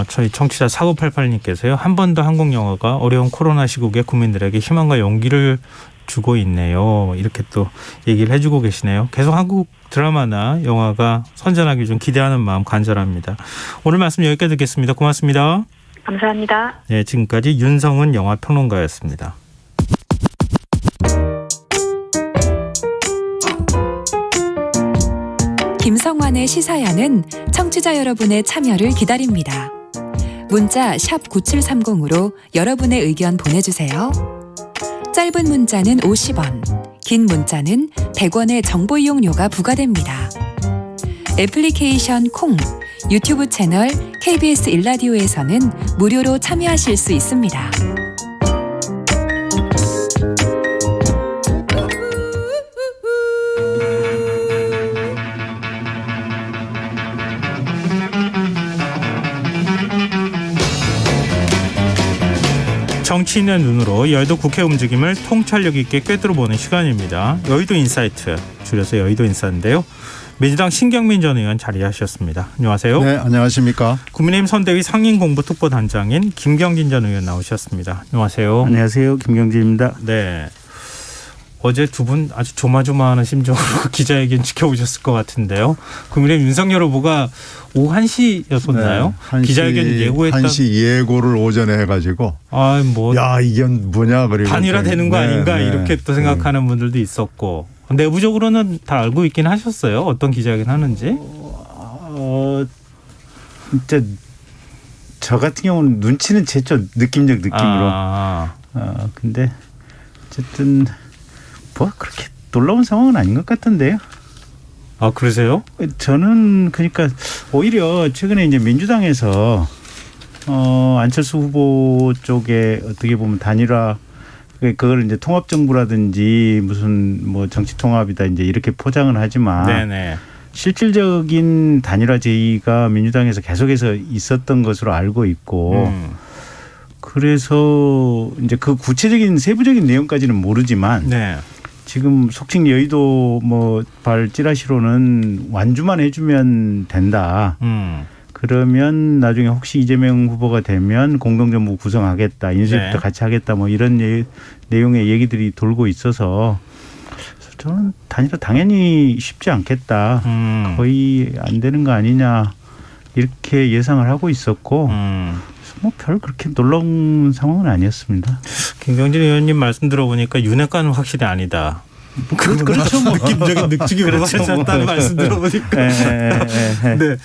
저희 청취자 4988님께서요. 한 번 더 한국 영화가 어려운 코로나 시국에 국민들에게 희망과 용기를 주고 있네요. 이렇게 또 얘기를 해주고 계시네요. 계속 한국 드라마나 영화가 선전하기 좀 기대하는 마음 간절합니다. 오늘 말씀 여기까지 듣겠습니다. 고맙습니다. 감사합니다. 네, 지금까지 윤성은 영화평론가였습니다. 김성환의 시사야는 청취자 여러분의 참여를 기다립니다. 문자 샵 9730으로 여러분의 의견 보내주세요. 짧은 문자는 50원, 긴 문자는 100원의 정보 이용료가 부과됩니다. 애플리케이션 콩, 유튜브 채널 KBS 일라디오에서는 무료로 참여하실 수 있습니다. 정치인의 눈으로 여의도 국회 움직임을 통찰력 있게 꿰뚫어보는 시간입니다. 여의도 인사이트, 줄여서 여의도 인사인데요. 민주당 신경민 전 의원 자리하셨습니다. 안녕하세요. 네, 안녕하십니까. 국민의힘 선대위 상임공보특보단장인 김경진 전 의원 나오셨습니다. 안녕하세요. 안녕하세요. 김경진입니다. 네. 어제 두 분 아주 조마조마하는 심정으로 기자회견 지켜보셨을 것 같은데요. 국민의힘 윤석열 후보가 오후 1시였었나요? 네, 기자회견 예고했다. 1시 예고를 오전에 해가지고 야 이게 뭐냐 그리고 단일화 되는 거 아닌가 네. 이렇게 또 생각하는 분들도 있었고 내부적으로는 다 알고 있긴 하셨어요. 어떤 기자회견 하는지. 진짜 저 같은 경우는 눈치는 챘죠. 느낌적 느낌으로. 근데 어쨌든 뭐 그렇게 놀라운 상황은 아닌 것 같은데요. 아 그러세요? 저는 그러니까 오히려 최근에 이제 민주당에서 안철수 후보 쪽에 어떻게 보면 단일화 그걸 이제 통합정부라든지 무슨 뭐 정치통합이다 이제 이렇게 포장을 하지만 네네. 실질적인 단일화 제의가 민주당에서 계속해서 있었던 것으로 알고 있고 그래서 이제 그 구체적인 세부적인 내용까지는 모르지만 네. 지금 속칭 여의도 뭐 발 찌라시로는 완주만 해주면 된다. 그러면 나중에 혹시 이재명 후보가 되면 공동정부 구성하겠다. 인수위부터 네. 같이 하겠다. 뭐 이런 내용의 얘기들이 돌고 있어서 저는 단일화 당연히 쉽지 않겠다. 거의 안 되는 거 아니냐 이렇게 예상을 하고 있었고 뭐 별 그렇게 놀라운 상황은 아니었습니다. 김경진 의원님 말씀 들어보니까 윤핵관은 확실히 아니다. 그렇죠. 뭐. 느낌적인 느낌으로 그렇죠. 하셨다는 말씀 들어보니까. 네.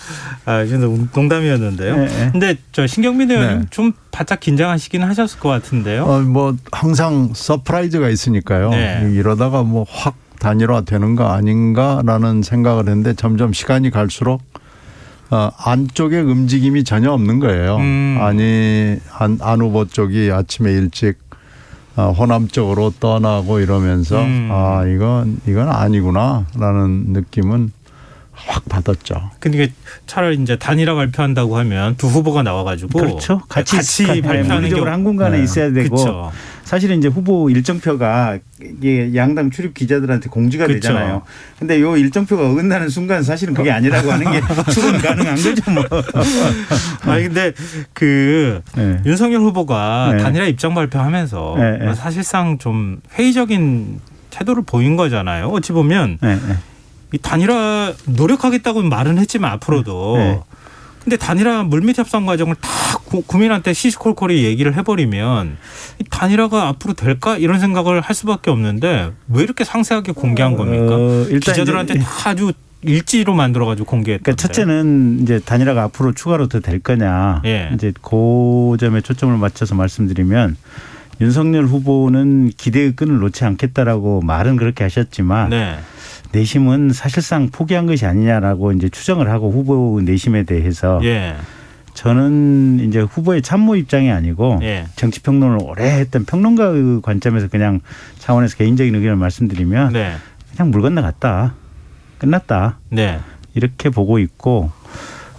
농담이었는데요. 근데 저 신경민 의원님 네. 좀 바짝 긴장하시긴 하셨을 것 같은데요. 뭐 항상 서프라이즈가 있으니까요. 네. 이러다가 뭐 확 단일화 되는 거 아닌가라는 생각을 했는데 점점 시간이 갈수록 안쪽에 움직임이 전혀 없는 거예요. 안 후보 쪽이 아침에 일찍 호남 쪽으로 떠나고 이러면서 이건 아니구나라는 느낌은 확 받았죠. 근데 차라리 이제 단일화 발표한다고 하면 두 후보가 나와가지고 그렇죠. 같이 발표하는 물리적으로 한 공간에 네. 있어야 되고 그렇죠. 사실은 이제 후보 일정표가 이게 양당 출입 기자들한테 공지가 그렇죠. 되잖아요. 근데 요 일정표가 어긋나는 순간 사실은 그게 아니라고 하는 게 추론 가능한 거죠, 뭐. 아니 근데 네. 윤석열 후보가 네. 단일화 입장 발표하면서 네. 사실상 좀 회의적인 태도를 보인 거잖아요. 어찌 보면 네. 이 단일화 노력하겠다고 말은 했지만 앞으로도 네. 근데 단일화 물밑 협상 과정을 다 국민한테 시시콜콜이 얘기를 해버리면 이 단일화가 앞으로 될까 이런 생각을 할 수밖에 없는데 왜 이렇게 상세하게 공개한 겁니까? 일단 기자들한테 이제 다 아주 일지로 만들어가지고 공개했던데. 그러니까 첫째는 이제 단일화가 앞으로 추가로 더 될 거냐. 예. 이제 그 점에 초점을 맞춰서 말씀드리면 윤석열 후보는 기대의 끈을 놓지 않겠다라고 말은 그렇게 하셨지만 네. 내심은 사실상 포기한 것이 아니냐라고 이제 추정을 하고 후보 내심에 대해서 예. 저는 이제 후보의 참모 입장이 아니고 예. 정치 평론을 오래 했던 평론가의 관점에서 그냥 차원에서 개인적인 의견을 말씀드리면 네. 그냥 물 건너갔다. 끝났다. 네. 이렇게 보고 있고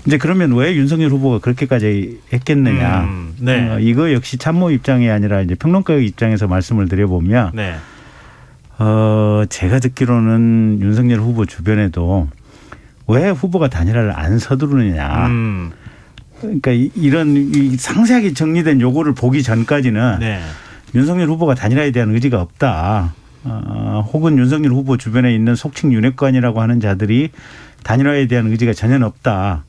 이제 그러면 왜 윤석열 후보가 그렇게까지 했겠느냐. 네. 이거 역시 참모 입장이 아니라 이제 평론가의 입장에서 말씀을 드려보면 네. 제가 듣기로는 윤석열 후보 주변에도 왜 후보가 단일화를 안 서두르느냐. 그러니까 이런 이 상세하게 정리된 요거를 보기 전까지는 네. 윤석열 후보가 단일화에 대한 의지가 없다. 혹은 윤석열 후보 주변에 있는 속칭 윤핵관이라고 하는 자들이 단일화에 대한 의지가 전혀 없다.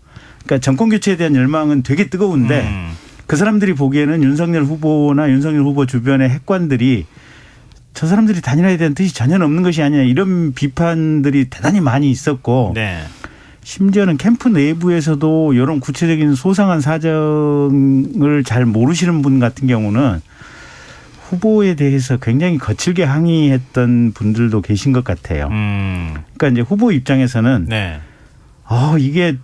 그러니까 정권 교체에 대한 열망은 되게 뜨거운데 그 사람들이 보기에는 윤석열 후보나 윤석열 후보 주변의 핵관들이 저 사람들이 단일화에 대한 뜻이 전혀 없는 것이 아니냐 이런 비판들이 대단히 많이 있었고 네. 심지어는 캠프 내부에서도 이런 구체적인 소상한 사정을 잘 모르시는 분 같은 경우는 후보에 대해서 굉장히 거칠게 항의했던 분들도 계신 것 같아요. 그러니까 이제 후보 입장에서는 네. 이게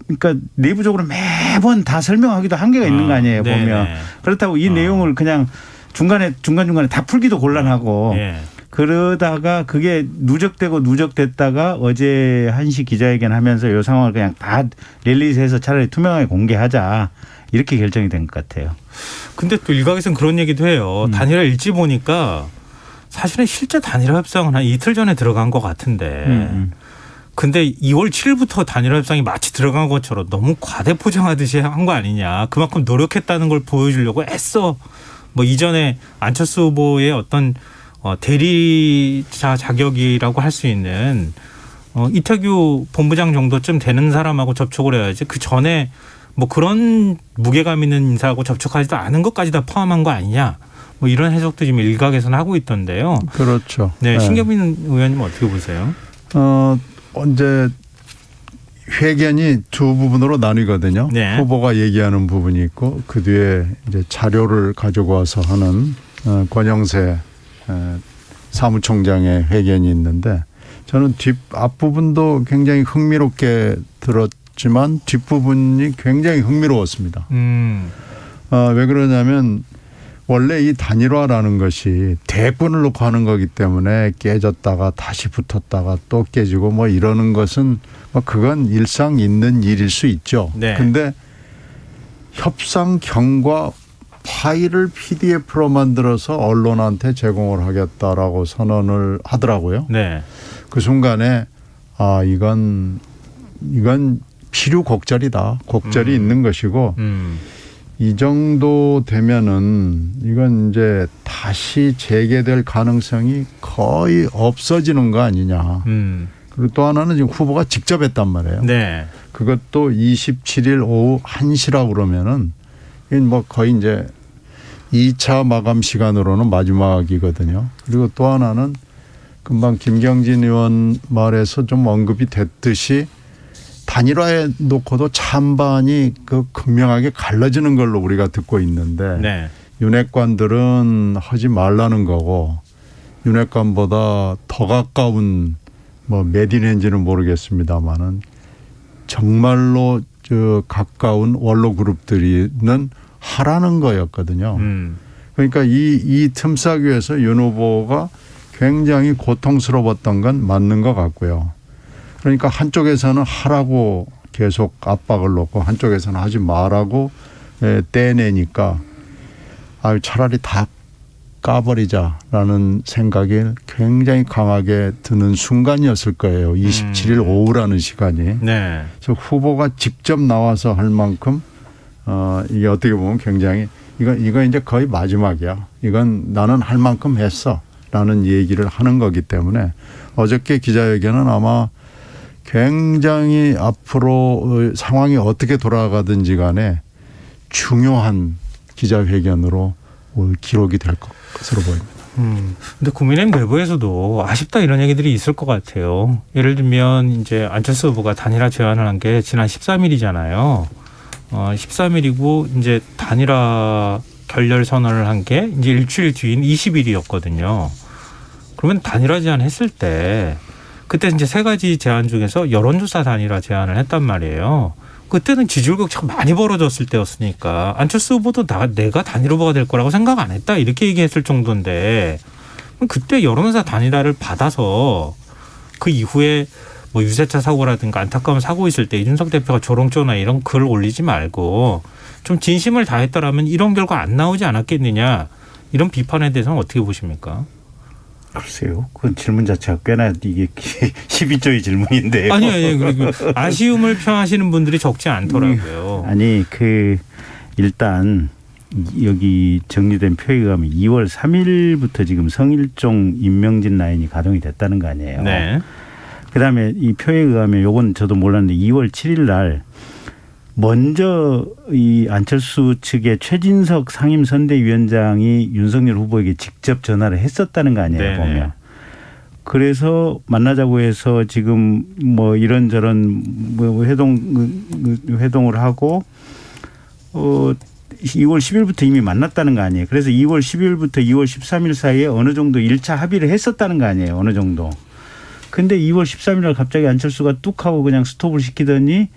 그러니까 내부적으로 매번 다 설명하기도 한계가 있는 거 아니에요. 네네. 보면 그렇다고 이 내용을 그냥 중간에 다 풀기도 곤란하고 예. 그러다가 그게 누적됐다가 어제 1시 기자회견 하면서 이 상황을 그냥 다 릴리즈해서 차라리 투명하게 공개하자 이렇게 결정이 된 것 같아요. 근데 또 일각에서는 그런 얘기도 해요. 단일화 일지 보니까 사실은 실제 단일화 협상은 한 이틀 전에 들어간 것 같은데 근데 2월 7일부터 단일화 협상이 마치 들어간 것처럼 너무 과대포장하듯이 한 거 아니냐. 그만큼 노력했다는 걸 보여주려고 애써 뭐 이전에 안철수 후보의 어떤 대리자 자격이라고 할 수 있는 이태규 본부장 정도쯤 되는 사람하고 접촉을 해야지 그 전에 뭐 그런 무게감 있는 인사하고 접촉하지도 않은 것까지 다 포함한 거 아니냐. 뭐 이런 해석도 지금 일각에서는 하고 있던데요. 그렇죠. 네, 신경민 의원님 어떻게 보세요? 이제 회견이 두 부분으로 나뉘거든요. 네. 후보가 얘기하는 부분이 있고 그 뒤에 이제 자료를 가지고 와서 하는 권영세 사무총장의 회견이 있는데 저는 앞부분도 굉장히 흥미롭게 들었지만 뒷부분이 굉장히 흥미로웠습니다. 왜 그러냐면 원래 이 단일화라는 것이 대권을 놓고 하는 거기 때문에 깨졌다가 다시 붙었다가 또 깨지고 뭐 이러는 것은 뭐 그건 일상 있는 일일 수 있죠. 네. 근데 협상 경과 파일을 PDF로 만들어서 언론한테 제공을 하겠다라고 선언을 하더라고요. 네. 그 순간에 이건 필요곡절이다. 곡절이 있는 것이고 이 정도 되면은 이건 이제 다시 재개될 가능성이 거의 없어지는 거 아니냐. 그리고 또 하나는 지금 후보가 직접 했단 말이에요. 네. 그것도 27일 오후 1시라고 그러면은 이건 뭐 거의 이제 2차 마감 시간으로는 마지막이거든요. 그리고 또 하나는 금방 김경진 의원 말에서 좀 언급이 됐듯이 단일화에 놓고도 찬반이 그 극명하게 갈라지는 걸로 우리가 듣고 있는데 네. 윤핵관들은 하지 말라는 거고 윤핵관보다 더 가까운 뭐 몇인인지는 모르겠습니다만은 정말로 저 가까운 원로 그룹들이는 하라는 거였거든요. 그러니까 이 틈싸기 위해서 윤 후보가 굉장히 고통스러웠던 건 맞는 것 같고요. 그러니까 한쪽에서는 하라고 계속 압박을 놓고 한쪽에서는 하지 말라고 떼내니까 차라리 다 까버리자라는 생각이 굉장히 강하게 드는 순간이었을 거예요. 27일 오후라는 시간이. 네. 그래서 후보가 직접 나와서 할 만큼 이게 어떻게 보면 굉장히 이거 이제 거의 마지막이야. 이건 나는 할 만큼 했어라는 얘기를 하는 거기 때문에 어저께 기자회견은 아마 굉장히 앞으로 상황이 어떻게 돌아가든지 간에 중요한 기자회견으로 기록이 될 것으로 보입니다. 근데 국민의힘 내부에서도 아쉽다 이런 얘기들이 있을 것 같아요. 예를 들면 이제 안철수 후보가 단일화 제안을 한 게 지난 13일이잖아요. 13일이고 이제 단일화 결렬 선언을 한 게 이제 일주일 뒤인 20일이었거든요. 그러면 단일화 제안했을 때 그때 이제 세 가지 제안 중에서 여론조사 단일화 제안을 했단 말이에요. 그때는 지지율 격차가 많이 벌어졌을 때였으니까 안철수 후보도 내가 단일 후보가 될 거라고 생각 안 했다 이렇게 얘기했을 정도인데 그때 여론조사 단일화를 받아서 그 이후에 뭐 유세차 사고라든가 안타까운 사고 있을 때 이준석 대표가 조롱조나 이런 글을 올리지 말고 좀 진심을 다했더라면 이런 결과 안 나오지 않았겠느냐 이런 비판에 대해서는 어떻게 보십니까? 글쎄요. 그 질문 자체가 꽤나 이게 12조의 질문인데요. 아니요. 그리고 아쉬움을 표하시는 분들이 적지 않더라고요. 아니 일단 여기 정리된 표에 의하면 2월 3일부터 지금 성일종 임명진 라인이 가동이 됐다는 거 아니에요. 네. 그다음에 이 표에 의하면 요건 저도 몰랐는데 2월 7일 날 먼저 이 안철수 측의 최진석 상임선대위원장이 윤석열 후보에게 직접 전화를 했었다는 거 아니에요. 네네. 보면. 그래서 만나자고 해서 지금 뭐 이런저런 뭐 회동을 하고 2월 10일부터 이미 만났다는 거 아니에요. 그래서 2월 10일부터 2월 13일 사이에 어느 정도 1차 합의를 했었다는 거 아니에요. 어느 정도. 근데 2월 13일 날 갑자기 안철수가 뚝 하고 그냥 스톱을 시키더니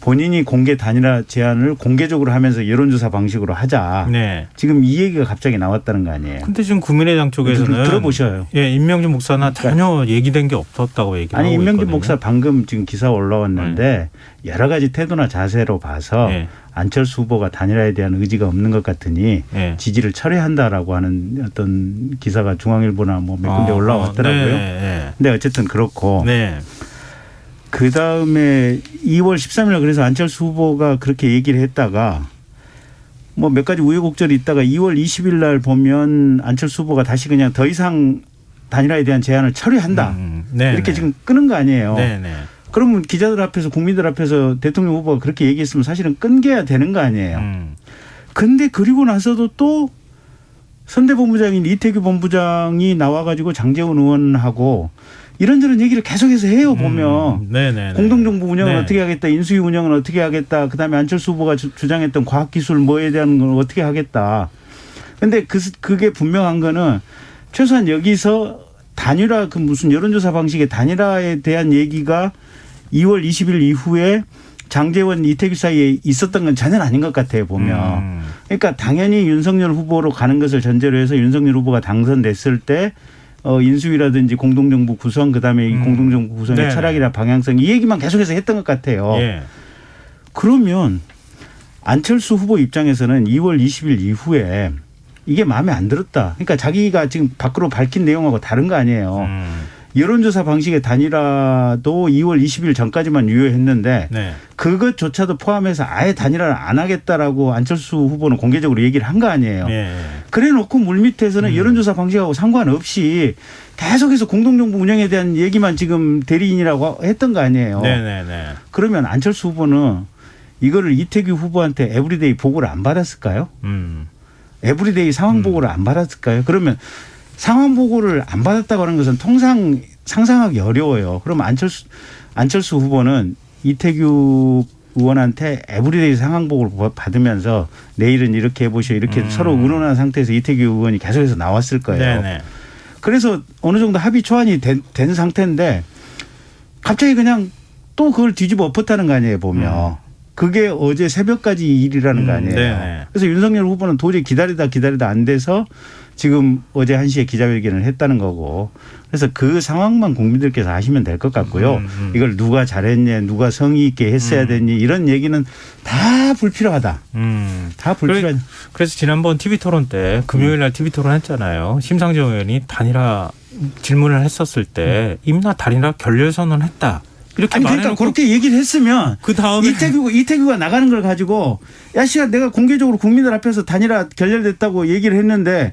본인이 공개 단일화 제안을 공개적으로 하면서 여론조사 방식으로 하자. 네. 지금 이 얘기가 갑자기 나왔다는 거 아니에요. 근데 지금 국민의당 쪽에서는 들어보셔요. 예, 임명진 목사나 전혀 얘기된 게 없었다고 얘기하고 아니 있거든요. 임명진 목사 방금 지금 기사 올라왔는데 여러 가지 태도나 자세로 봐서 네. 안철수 후보가 단일화에 대한 의지가 없는 것 같으니 네. 지지를 철회한다라고 하는 어떤 기사가 중앙일보나 뭐 몇 군데 올라왔더라고요. 네. 근데 어쨌든 그렇고 네. 그다음에 2월 13일 날 그래서 안철수 후보가 그렇게 얘기를 했다가 뭐 몇 가지 우여곡절이 있다가 2월 20일 날 보면 안철수 후보가 다시 그냥 더 이상 단일화에 대한 제안을 철회한다. 이렇게 지금 끄는 거 아니에요. 네네. 그러면 기자들 앞에서 국민들 앞에서 대통령 후보가 그렇게 얘기했으면 사실은 끊겨야 되는 거 아니에요. 근데 그리고 나서도 또 선대본부장인 이태규 본부장이 나와가지고 장제원 의원하고 이런저런 얘기를 계속해서 해요. 보면 네네. 공동정부 운영을 네. 어떻게 하겠다. 인수위 운영을 어떻게 하겠다. 그다음에 안철수 후보가 주장했던 과학기술 뭐에 대한 걸 어떻게 하겠다. 근데 그게 분명한 거는 최소한 여기서 단일화 그 무슨 여론조사 방식의 단일화에 대한 얘기가 2월 20일 이후에 장제원 이태규 사이에 있었던 건 전혀 아닌 것 같아요. 보면. 그러니까 당연히 윤석열 후보로 가는 것을 전제로 해서 윤석열 후보가 당선됐을 때 인수위라든지 공동정부 구성 그다음에 이 공동정부 구성의 네네. 철학이나 방향성 이 얘기만 계속해서 했던 것 같아요. 예. 그러면 안철수 후보 입장에서는 2월 20일 이후에 이게 마음에 안 들었다. 그러니까 자기가 지금 밖으로 밝힌 내용하고 다른 거 아니에요. 여론조사 방식의 단일화도 2월 20일 전까지만 유효했는데 네. 그것조차도 포함해서 아예 단일화를 안 하겠다라고 안철수 후보는 공개적으로 얘기를 한 거 아니에요. 예. 그래 놓고 물밑에서는 여론조사 방식하고 상관없이 계속해서 공동정부 운영에 대한 얘기만 지금 대리인이라고 했던 거 아니에요. 네네네. 그러면 안철수 후보는 이거를 이태규 후보한테 에브리데이 보고를 안 받았을까요? 에브리데이 상황 보고를 안 받았을까요? 그러면 상황 보고를 안 받았다고 하는 것은 통상 상상하기 어려워요. 그럼 안철수 후보는 이태규 의원한테 에브리데이 상황 보고를 받으면서 내일은 이렇게 해보시오 이렇게 서로 의논한 상태에서 이태규 의원이 계속해서 나왔을 거예요. 네네. 그래서 어느 정도 합의 초안이 된 상태인데 갑자기 그냥 또 그걸 뒤집어 엎었다는 거 아니에요 보면. 그게 어제 새벽까지 일이라는 거 아니에요. 네네. 그래서 윤석열 후보는 도저히 기다리다 안 돼서 지금 어제 1시에 기자회견을 했다는 거고 그래서 그 상황만 국민들께서 아시면 될 것 같고요. 이걸 누가 잘했냐 누가 성의 있게 했어야 됐니 이런 얘기는 다 불필요하다. 다 불필요하다. 그래서 지난번 TV토론 때 금요일 날 TV토론 했잖아요. 심상정 의원이 단일화 질문을 했었을 때 임나 단일화 결렬선언 했다. 이렇게 아니 그러니까 그렇게 얘기를 했으면 그 다음에 이태규가 나가는 걸 가지고 야 씨야 내가 공개적으로 국민들 앞에서 단일화 결렬됐다고 얘기를 했는데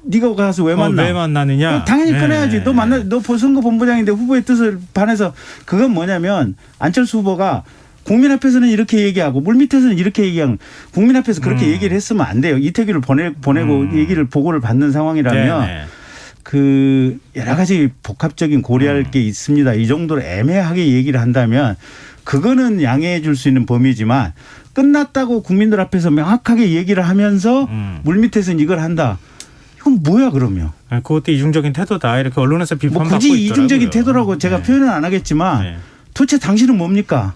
네가 가서 왜 만나? 왜 만나느냐? 당연히 꺼내야지. 너 선거본부장인데 후보의 뜻을 반해서 그건 뭐냐면 안철수 후보가 국민 앞에서는 이렇게 얘기하고 물밑에서는 이렇게 얘기하는 국민 앞에서 그렇게 얘기를 했으면 안 돼요. 이태규를 보내고 얘기를 보고를 받는 상황이라면 그 여러 가지 복합적인 고려할 게 있습니다. 이 정도로 애매하게 얘기를 한다면 그거는 양해해 줄 수 있는 범위지만 끝났다고 국민들 앞에서 명확하게 얘기를 하면서 물밑에서는 이걸 한다. 이건 뭐야 그러면? 그것도 이중적인 태도다. 이렇게 언론에서 비판받고 뭐 굳이 있더라고요. 이중적인 태도라고 제가 표현은 안 하겠지만 도대체 당신은 뭡니까?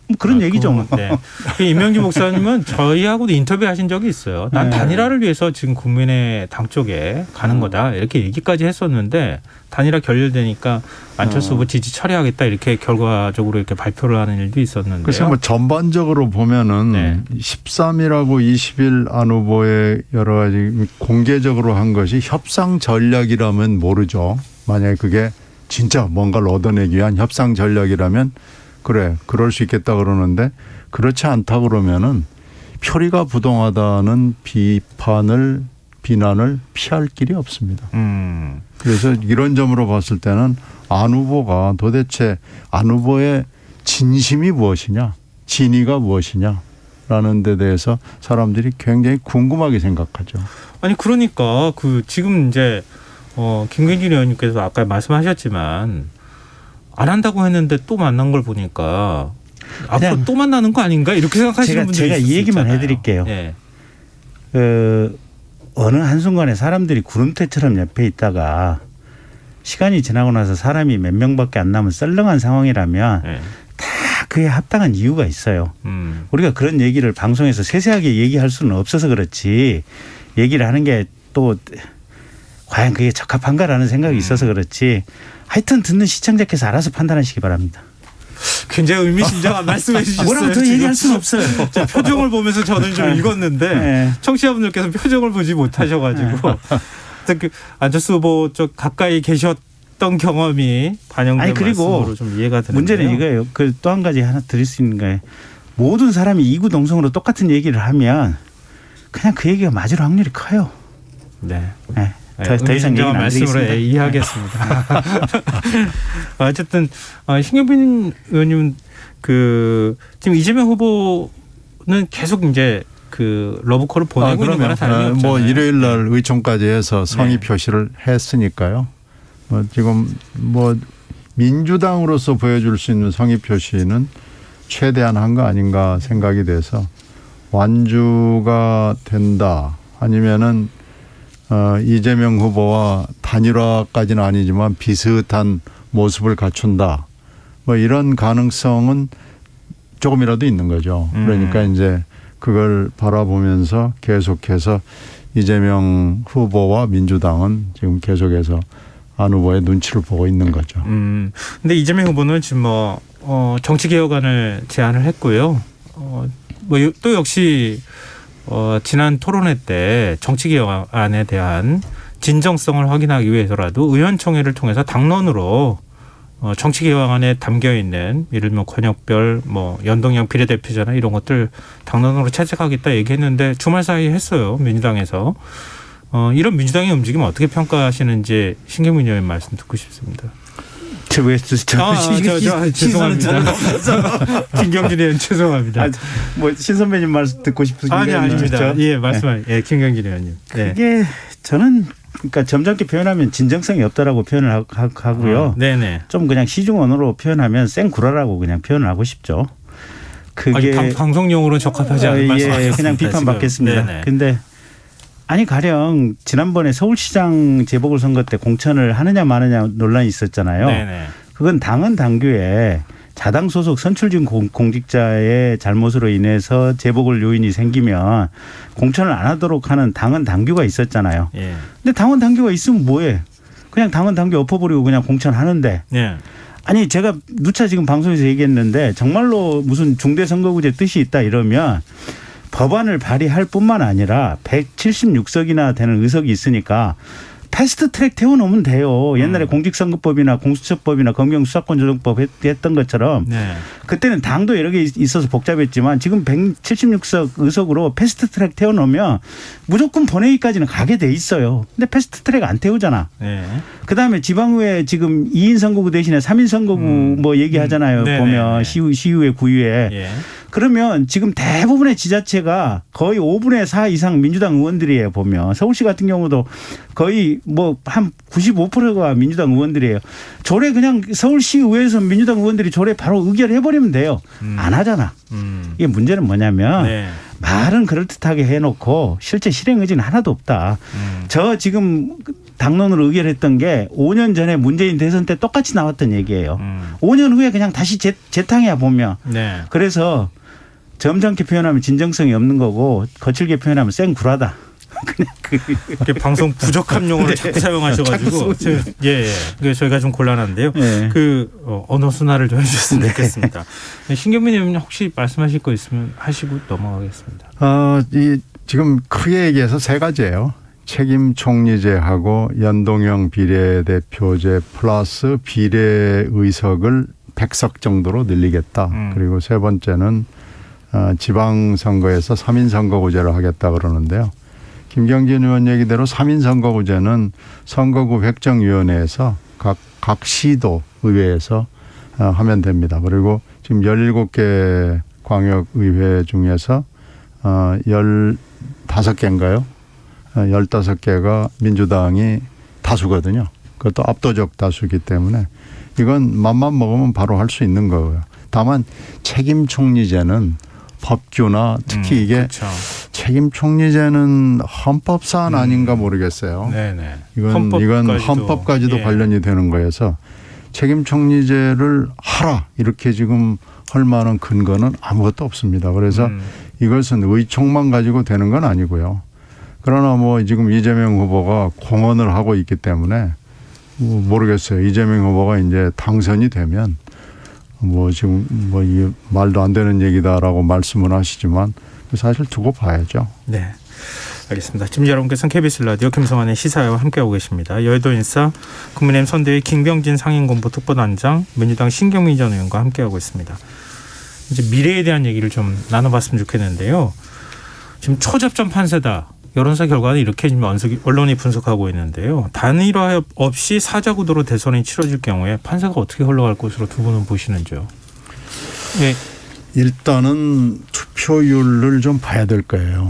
뭐 그런 얘기죠. 네. 임명주 목사님은 저희하고도 인터뷰하신 적이 있어요. 난 단일화를 위해서 지금 국민의 당 쪽에 가는 거다. 이렇게 얘기까지 했었는데 단일화 결렬되니까 안철수 후보 지지 처리하겠다. 이렇게 결과적으로 이렇게 발표를 하는 일도 있었는데요. 그래서 뭐 전반적으로 보면은 13일하고 20일 안 후보의 여러 가지 공개적으로 한 것이 협상 전략이라면 모르죠. 만약에 그게 진짜 뭔가를 얻어내기 위한 협상 전략이라면 그래, 그럴 수 있겠다 그러는데 그렇지 않다 그러면은 표리가 부동하다는 비난을 피할 길이 없습니다. 그래서 이런 점으로 봤을 때는 안 후보가 도대체 안 후보의 진심이 무엇이냐, 진위가 무엇이냐라는 데 대해서 사람들이 굉장히 궁금하게 생각하죠. 아니 그러니까 그 지금 이제 김경진 의원님께서 아까 말씀하셨지만. 안 한다고 했는데 또 만난 걸 보니까 앞으로 또 만나는 거 아닌가 이렇게 생각하시는 분들이 제가 이 얘기만 해드릴게요. 어느 한순간에 사람들이 구름대처럼 옆에 있다가 시간이 지나고 나서 사람이 몇 명밖에 안 남은 썰렁한 상황이라면 다 그에 합당한 이유가 있어요. 우리가 그런 얘기를 방송에서 세세하게 얘기할 수는 없어서 그렇지 얘기를 하는 게 또 과연 그게 적합한가라는 생각이 있어서 그렇지 하여튼 듣는 시청자께서 알아서 판단하시기 바랍니다. 굉장히 의미심장한 말씀해 주셨어요. 뭐라고 더 얘기할 수는 없어요. 표정을 보면서 저는 좀 읽었는데 청취자분들께서 표정을 보지 못하셔가지고 안철수 후보 쪽 가까이 계셨던 경험이 반영된 말씀으로 좀 이해가 되는데요. 문제는 이거예요. 또 한 가지 하나 드릴 수 있는 거예요. 모든 사람이 이구동성으로 똑같은 얘기를 하면 그냥 그 얘기가 맞을 확률이 커요. 더 이상 얘기는 안 말씀으로 이해하겠습니다. 어쨌든 신경빈 의원님은 지금 이재명 후보는 계속 이제 그 러브콜을 보내고 있는 거나 다름이 없잖아요. 뭐 일요일 날 의총까지 해서 성의 표시를 했으니까요. 지금 민주당으로서 보여줄 수 있는 성의 표시는 최대한 한 거 아닌가 생각이 돼서 완주가 된다 아니면은 이재명 후보와 단일화까지는 아니지만 비슷한 모습을 갖춘다. 뭐 이런 가능성은 조금이라도 있는 거죠. 그러니까 이제 그걸 바라보면서 계속해서 이재명 후보와 민주당은 지금 계속해서 안 후보의 눈치를 보고 있는 거죠. 근데 이재명 후보는 지금 정치개혁안을 제안을 했고요. 또 역시 지난 토론회 때 정치개혁안에 대한 진정성을 확인하기 위해서라도 의원총회를 통해서 당론으로 정치개혁안에 담겨있는 예를 들면 권역별 연동형 비례대표제나 이런 것들 당론으로 채택하겠다 얘기했는데 주말 사이에 했어요. 민주당에서. 이런 민주당의 움직임을 어떻게 평가하시는지 신경민 의원님 말씀 듣고 싶습니다. 죄송합니다. 김경진 의원 죄송합니다. 신 선배님 말씀 듣고 싶으신 게 아닙니다. 예, 말씀하세요. 김경진 의원님. 그게 저는 그러니까 점잖게 표현하면 진정성이 없다라고 표현을 하고요. 네네. 좀 그냥 시중 언어로 표현하면 쌩구라라고 그냥 표현을 하고 싶죠. 그게 아니, 방송용으로는 적합하지 않은 말씀이셨습니다. 그냥 비판받겠습니다. 네네. 근데 아니 가령 지난번에 서울시장 재보궐선거 때 공천을 하느냐 마느냐 논란이 있었잖아요. 네네. 그건 당헌 당규에 자당 소속 선출직 공직자의 잘못으로 인해서 재보궐 요인이 생기면 공천을 안 하도록 하는 당헌 당규가 있었잖아요. 예. 근데 당헌 당규가 있으면 뭐해? 그냥 당헌 당규 엎어버리고 그냥 공천하는데. 예. 아니 제가 누차 지금 방송에서 얘기했는데 정말로 무슨 중대선거구제 뜻이 있다 이러면 법안을 발의할 뿐만 아니라 176석이나 되는 의석이 있으니까 패스트 트랙 태워놓으면 돼요. 옛날에 공직선거법이나 공수처법이나 검경수사권조정법 했던 것처럼 네. 그때는 당도 여러 개 있어서 복잡했지만 지금 176석 의석으로 패스트 트랙 태워놓으면 무조건 본회의까지는 가게 돼 있어요. 근데 패스트 트랙 안 태우잖아. 네. 그다음에 지방의회 지금 2인 선거구 대신에 3인 선거구 뭐 얘기하잖아요. 네네네. 보면 시의회 구의회. 예. 그러면 지금 대부분의 지자체가 거의 5분의 4 이상 민주당 의원들이에요. 보면 서울시 같은 경우도 거의 뭐 한 95%가 민주당 의원들이에요. 조례 그냥 서울시의회에서 민주당 의원들이 조례 바로 의결해버리면 돼요. 안 하잖아. 이게 문제는 뭐냐면 네. 말은 그럴듯하게 해놓고 실제 실행 의지는 하나도 없다. 저 지금 당론으로 의결했던 게 5년 전에 문재인 대선 때 똑같이 나왔던 얘기예요. 5년 후에 그냥 다시 재탕이야 보면. 네. 그래서 점잖게 표현하면 진정성이 없는 거고 거칠게 표현하면 쌩구라다. 그냥 이렇게 방송 부적합 용어를 자꾸 사용하셔가지고 예. 그래서 저희가 좀 곤란한데요. 네. 언어 순화를 좀 해주셨으면 좋겠습니다. 신경민 의원님 혹시 말씀하실 거 있으면 하시고 넘어가겠습니다. 지금 크게 얘기해서 세 가지예요. 책임 총리제하고 연동형 비례대표제 플러스 비례 의석을 100석 정도로 늘리겠다. 그리고 세 번째는 지방선거에서 3인 선거구제를 하겠다 그러는데요. 김경진 의원 얘기대로 3인 선거구제는 선거구 획정위원회에서 각 시도 의회에서 하면 됩니다. 그리고 지금 17개 광역의회 중에서 15개인가요? 15개가 민주당이 다수거든요. 그것도 압도적 다수이기 때문에 이건 맘만 먹으면 바로 할 수 있는 거고요. 다만 책임 총리제는 법규나 특히 이게 그렇죠. 책임 총리제는 헌법 사안 아닌가 모르겠어요. 네네. 이건 헌법까지도 예. 관련이 되는 거여서 책임 총리제를 하라 이렇게 지금 할 만한 근거는 아무것도 없습니다. 그래서 이것은 의총만 가지고 되는 건 아니고요. 그러나 뭐 지금 이재명 후보가 공언을 하고 있기 때문에 모르겠어요. 이재명 후보가 이제 당선이 되면 뭐 지금 뭐 이 말도 안 되는 얘기다라고 말씀을 하시지만 사실 두고 봐야죠. 네. 알겠습니다. 지금 여러분께서는 KBS 라디오 김성환의 시사회와 함께하고 계십니다. 여의도 인사 국민의힘 선대위 김병진 상임본부 특보단장 민주당 신경민 전 의원과 함께하고 있습니다. 이제 미래에 대한 얘기를 좀 나눠봤으면 좋겠는데요. 지금 초접전 판세다. 여론조사 결과는 이렇게 지금 언론이 분석하고 있는데요. 단일화 없이 사자구도로 대선이 치러질 경우에 판세가 어떻게 흘러갈 것으로 두 분은 보시는지요? 네. 일단은 투표율을 좀 봐야 될 거예요.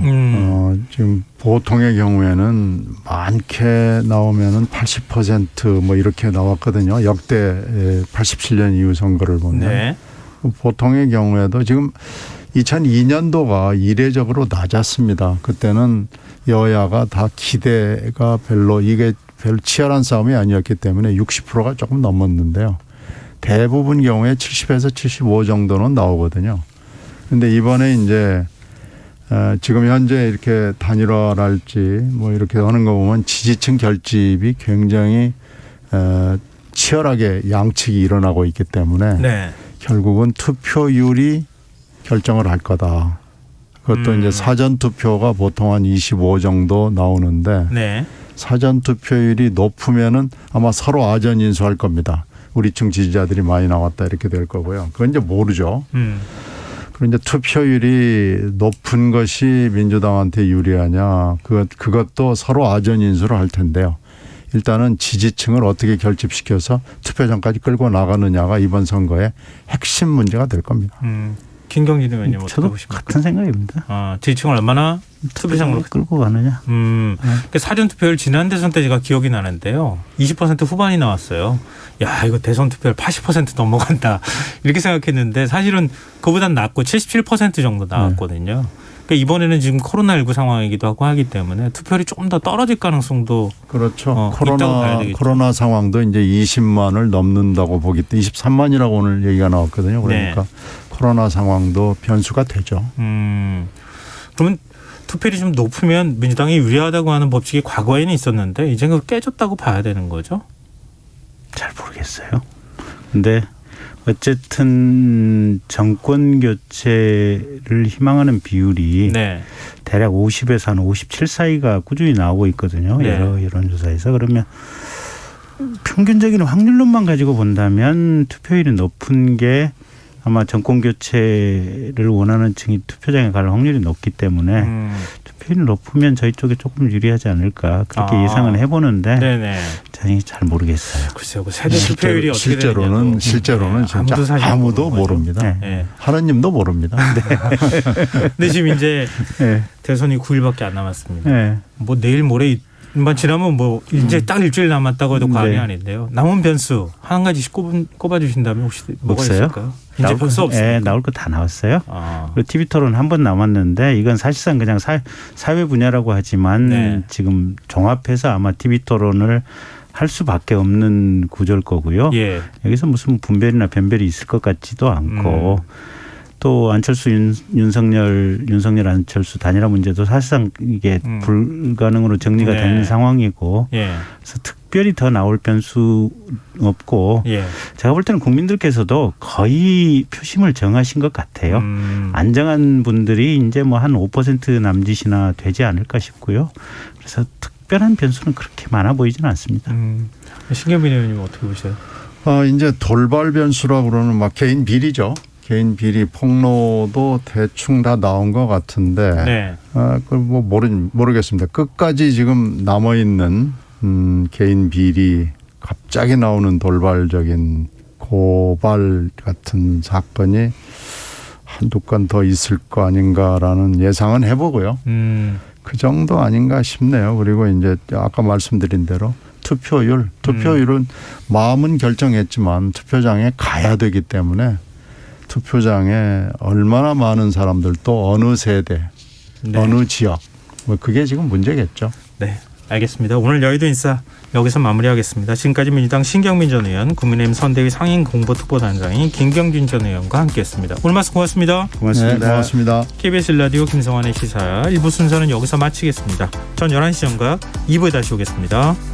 지금 보통의 경우에는 많게 나오면은 80% 이렇게 나왔거든요. 역대 87년 이후 선거를 보면. 네. 보통의 경우에도 지금 2002년도가 이례적으로 낮았습니다. 그때는 여야가 다 기대가 이게 별 치열한 싸움이 아니었기 때문에 60%가 조금 넘었는데요. 대부분 경우에 70에서 75 정도는 나오거든요. 그런데 이번에 이제 지금 현재 이렇게 단일화랄지 이렇게 하는 거 보면 지지층 결집이 굉장히 치열하게 양측이 일어나고 있기 때문에 네. 결국은 투표율이 결정을 할 거다. 그것도 이제 사전 투표가 보통 한 25 정도 나오는데 네. 사전 투표율이 높으면은 아마 서로 아전 인수할 겁니다. 우리 층 지지자들이 많이 나왔다 이렇게 될 거고요. 그건 이제 모르죠. 그리고 이제 투표율이 높은 것이 민주당한테 유리하냐. 그것도 서로 아전 인수를 할 텐데요. 일단은 지지층을 어떻게 결집시켜서 투표장까지 끌고 나가느냐가 이번 선거의 핵심 문제가 될 겁니다. 김경진 의원님 어떻게 저도 보십니까? 같은 생각입니다. 지지층을 얼마나 투표장으로 끌고 가느냐. 그러니까 사전 투표율 지난 대선 때 제가 기억이 나는데요. 20% 후반이 나왔어요. 야, 이거 대선 투표율 80% 넘어간다. 이렇게 생각했는데 사실은 그보단 낮고 77% 정도 나왔거든요. 그러니까 이번에는 지금 코로나19 상황이기도 하고 하기 때문에 투표율이 조금 더 떨어질 가능성도 그렇죠. 있다고 봐야 되겠죠. 코로나 상황도 이제 20만을 넘는다고 보기 때문에 23만이라고 오늘 얘기가 나왔거든요. 그러니까 네. 코로나 상황도 변수가 되죠. 그러면 투표율이 좀 높으면 민주당이 유리하다고 하는 법칙이 과거에는 있었는데 이제 그거 깨졌다고 봐야 되는 거죠? 잘 모르겠어요. 근데 어쨌든 정권 교체를 희망하는 비율이 네. 대략 50에서 한 57 사이가 꾸준히 나오고 있거든요. 네. 여러 여론조사에서. 그러면 평균적인 확률론만 가지고 본다면 투표율이 높은 게 아마 정권 교체를 원하는 층이 투표장에 갈 확률이 높기 때문에 투표율이 높으면 저희 쪽에 조금 유리하지 않을까 그렇게 예상은 해보는데 네네. 저는 잘 모르겠어요. 글쎄요. 그 세대 투표율이 어떻게 되느냐도. 실제로는 진짜 아무도 사실 아무도 모르는 거죠. 모릅니다. 네. 네. 하느님도 모릅니다. 근데 지금 이제 네. 대선이 9일밖에 안 남았습니다. 네. 뭐 내일 모레만 지나면 뭐 이제 딱 일주일 남았다고 해도 과언이 네. 아닌데요. 남은 변수 한 가지씩 꼽아주신다면 혹시 뭐가 없어요? 있을까요? 이제 변수 없습니까? 네, 나올 거 다 나왔어요. 아. 그리고 TV 토론 한 번 남았는데 이건 사실상 그냥 사회 분야라고 하지만 네. 지금 종합해서 아마 TV 토론을 할 수밖에 없는 구조일 거고요. 예. 여기서 무슨 분별이나 변별이 있을 것 같지도 않고 또 안철수 윤석열 안철수 단일화 문제도 사실상 이게 불가능으로 정리가 네. 되는 상황이고 예. 그래서 특별히 더 나올 변수 없고 예. 제가 볼 때는 국민들께서도 거의 표심을 정하신 것 같아요. 안정한 분들이 이제 뭐 한 5% 남짓이나 되지 않을까 싶고요. 그래서 특별한 변수는 그렇게 많아 보이지는 않습니다. 신경민 의원님 어떻게 보세요? 이제 돌발 변수라고 그러는 막 개인 비리죠. 개인 비리 폭로도 대충 다 나온 것 같은데, 네. 그걸 뭐 모르겠습니다. 끝까지 지금 남아 있는 개인 비리, 갑자기 나오는 돌발적인 고발 같은 사건이 한두 건 더 있을 거 아닌가라는 예상은 해보고요. 그 정도 아닌가 싶네요. 그리고 이제 아까 말씀드린 대로 투표율은 마음은 결정했지만 투표장에 가야 되기 때문에 투표장에 얼마나 많은 사람들 또 어느 세대, 네. 어느 지역 뭐 그게 지금 문제겠죠. 네. 알겠습니다. 오늘 여의도 인사 여기서 마무리하겠습니다. 지금까지 민주당 신경민 전 의원, 국민의힘 선대위 상임 공보특보단장인 김경준 전 의원과 함께했습니다. 오늘 말씀 고맙습니다. 고맙습니다. 네, 고맙습니다. KBS 라디오 김성환의 시사 1부 순서는 여기서 마치겠습니다. 전 11시 정각 2부에 다시 오겠습니다.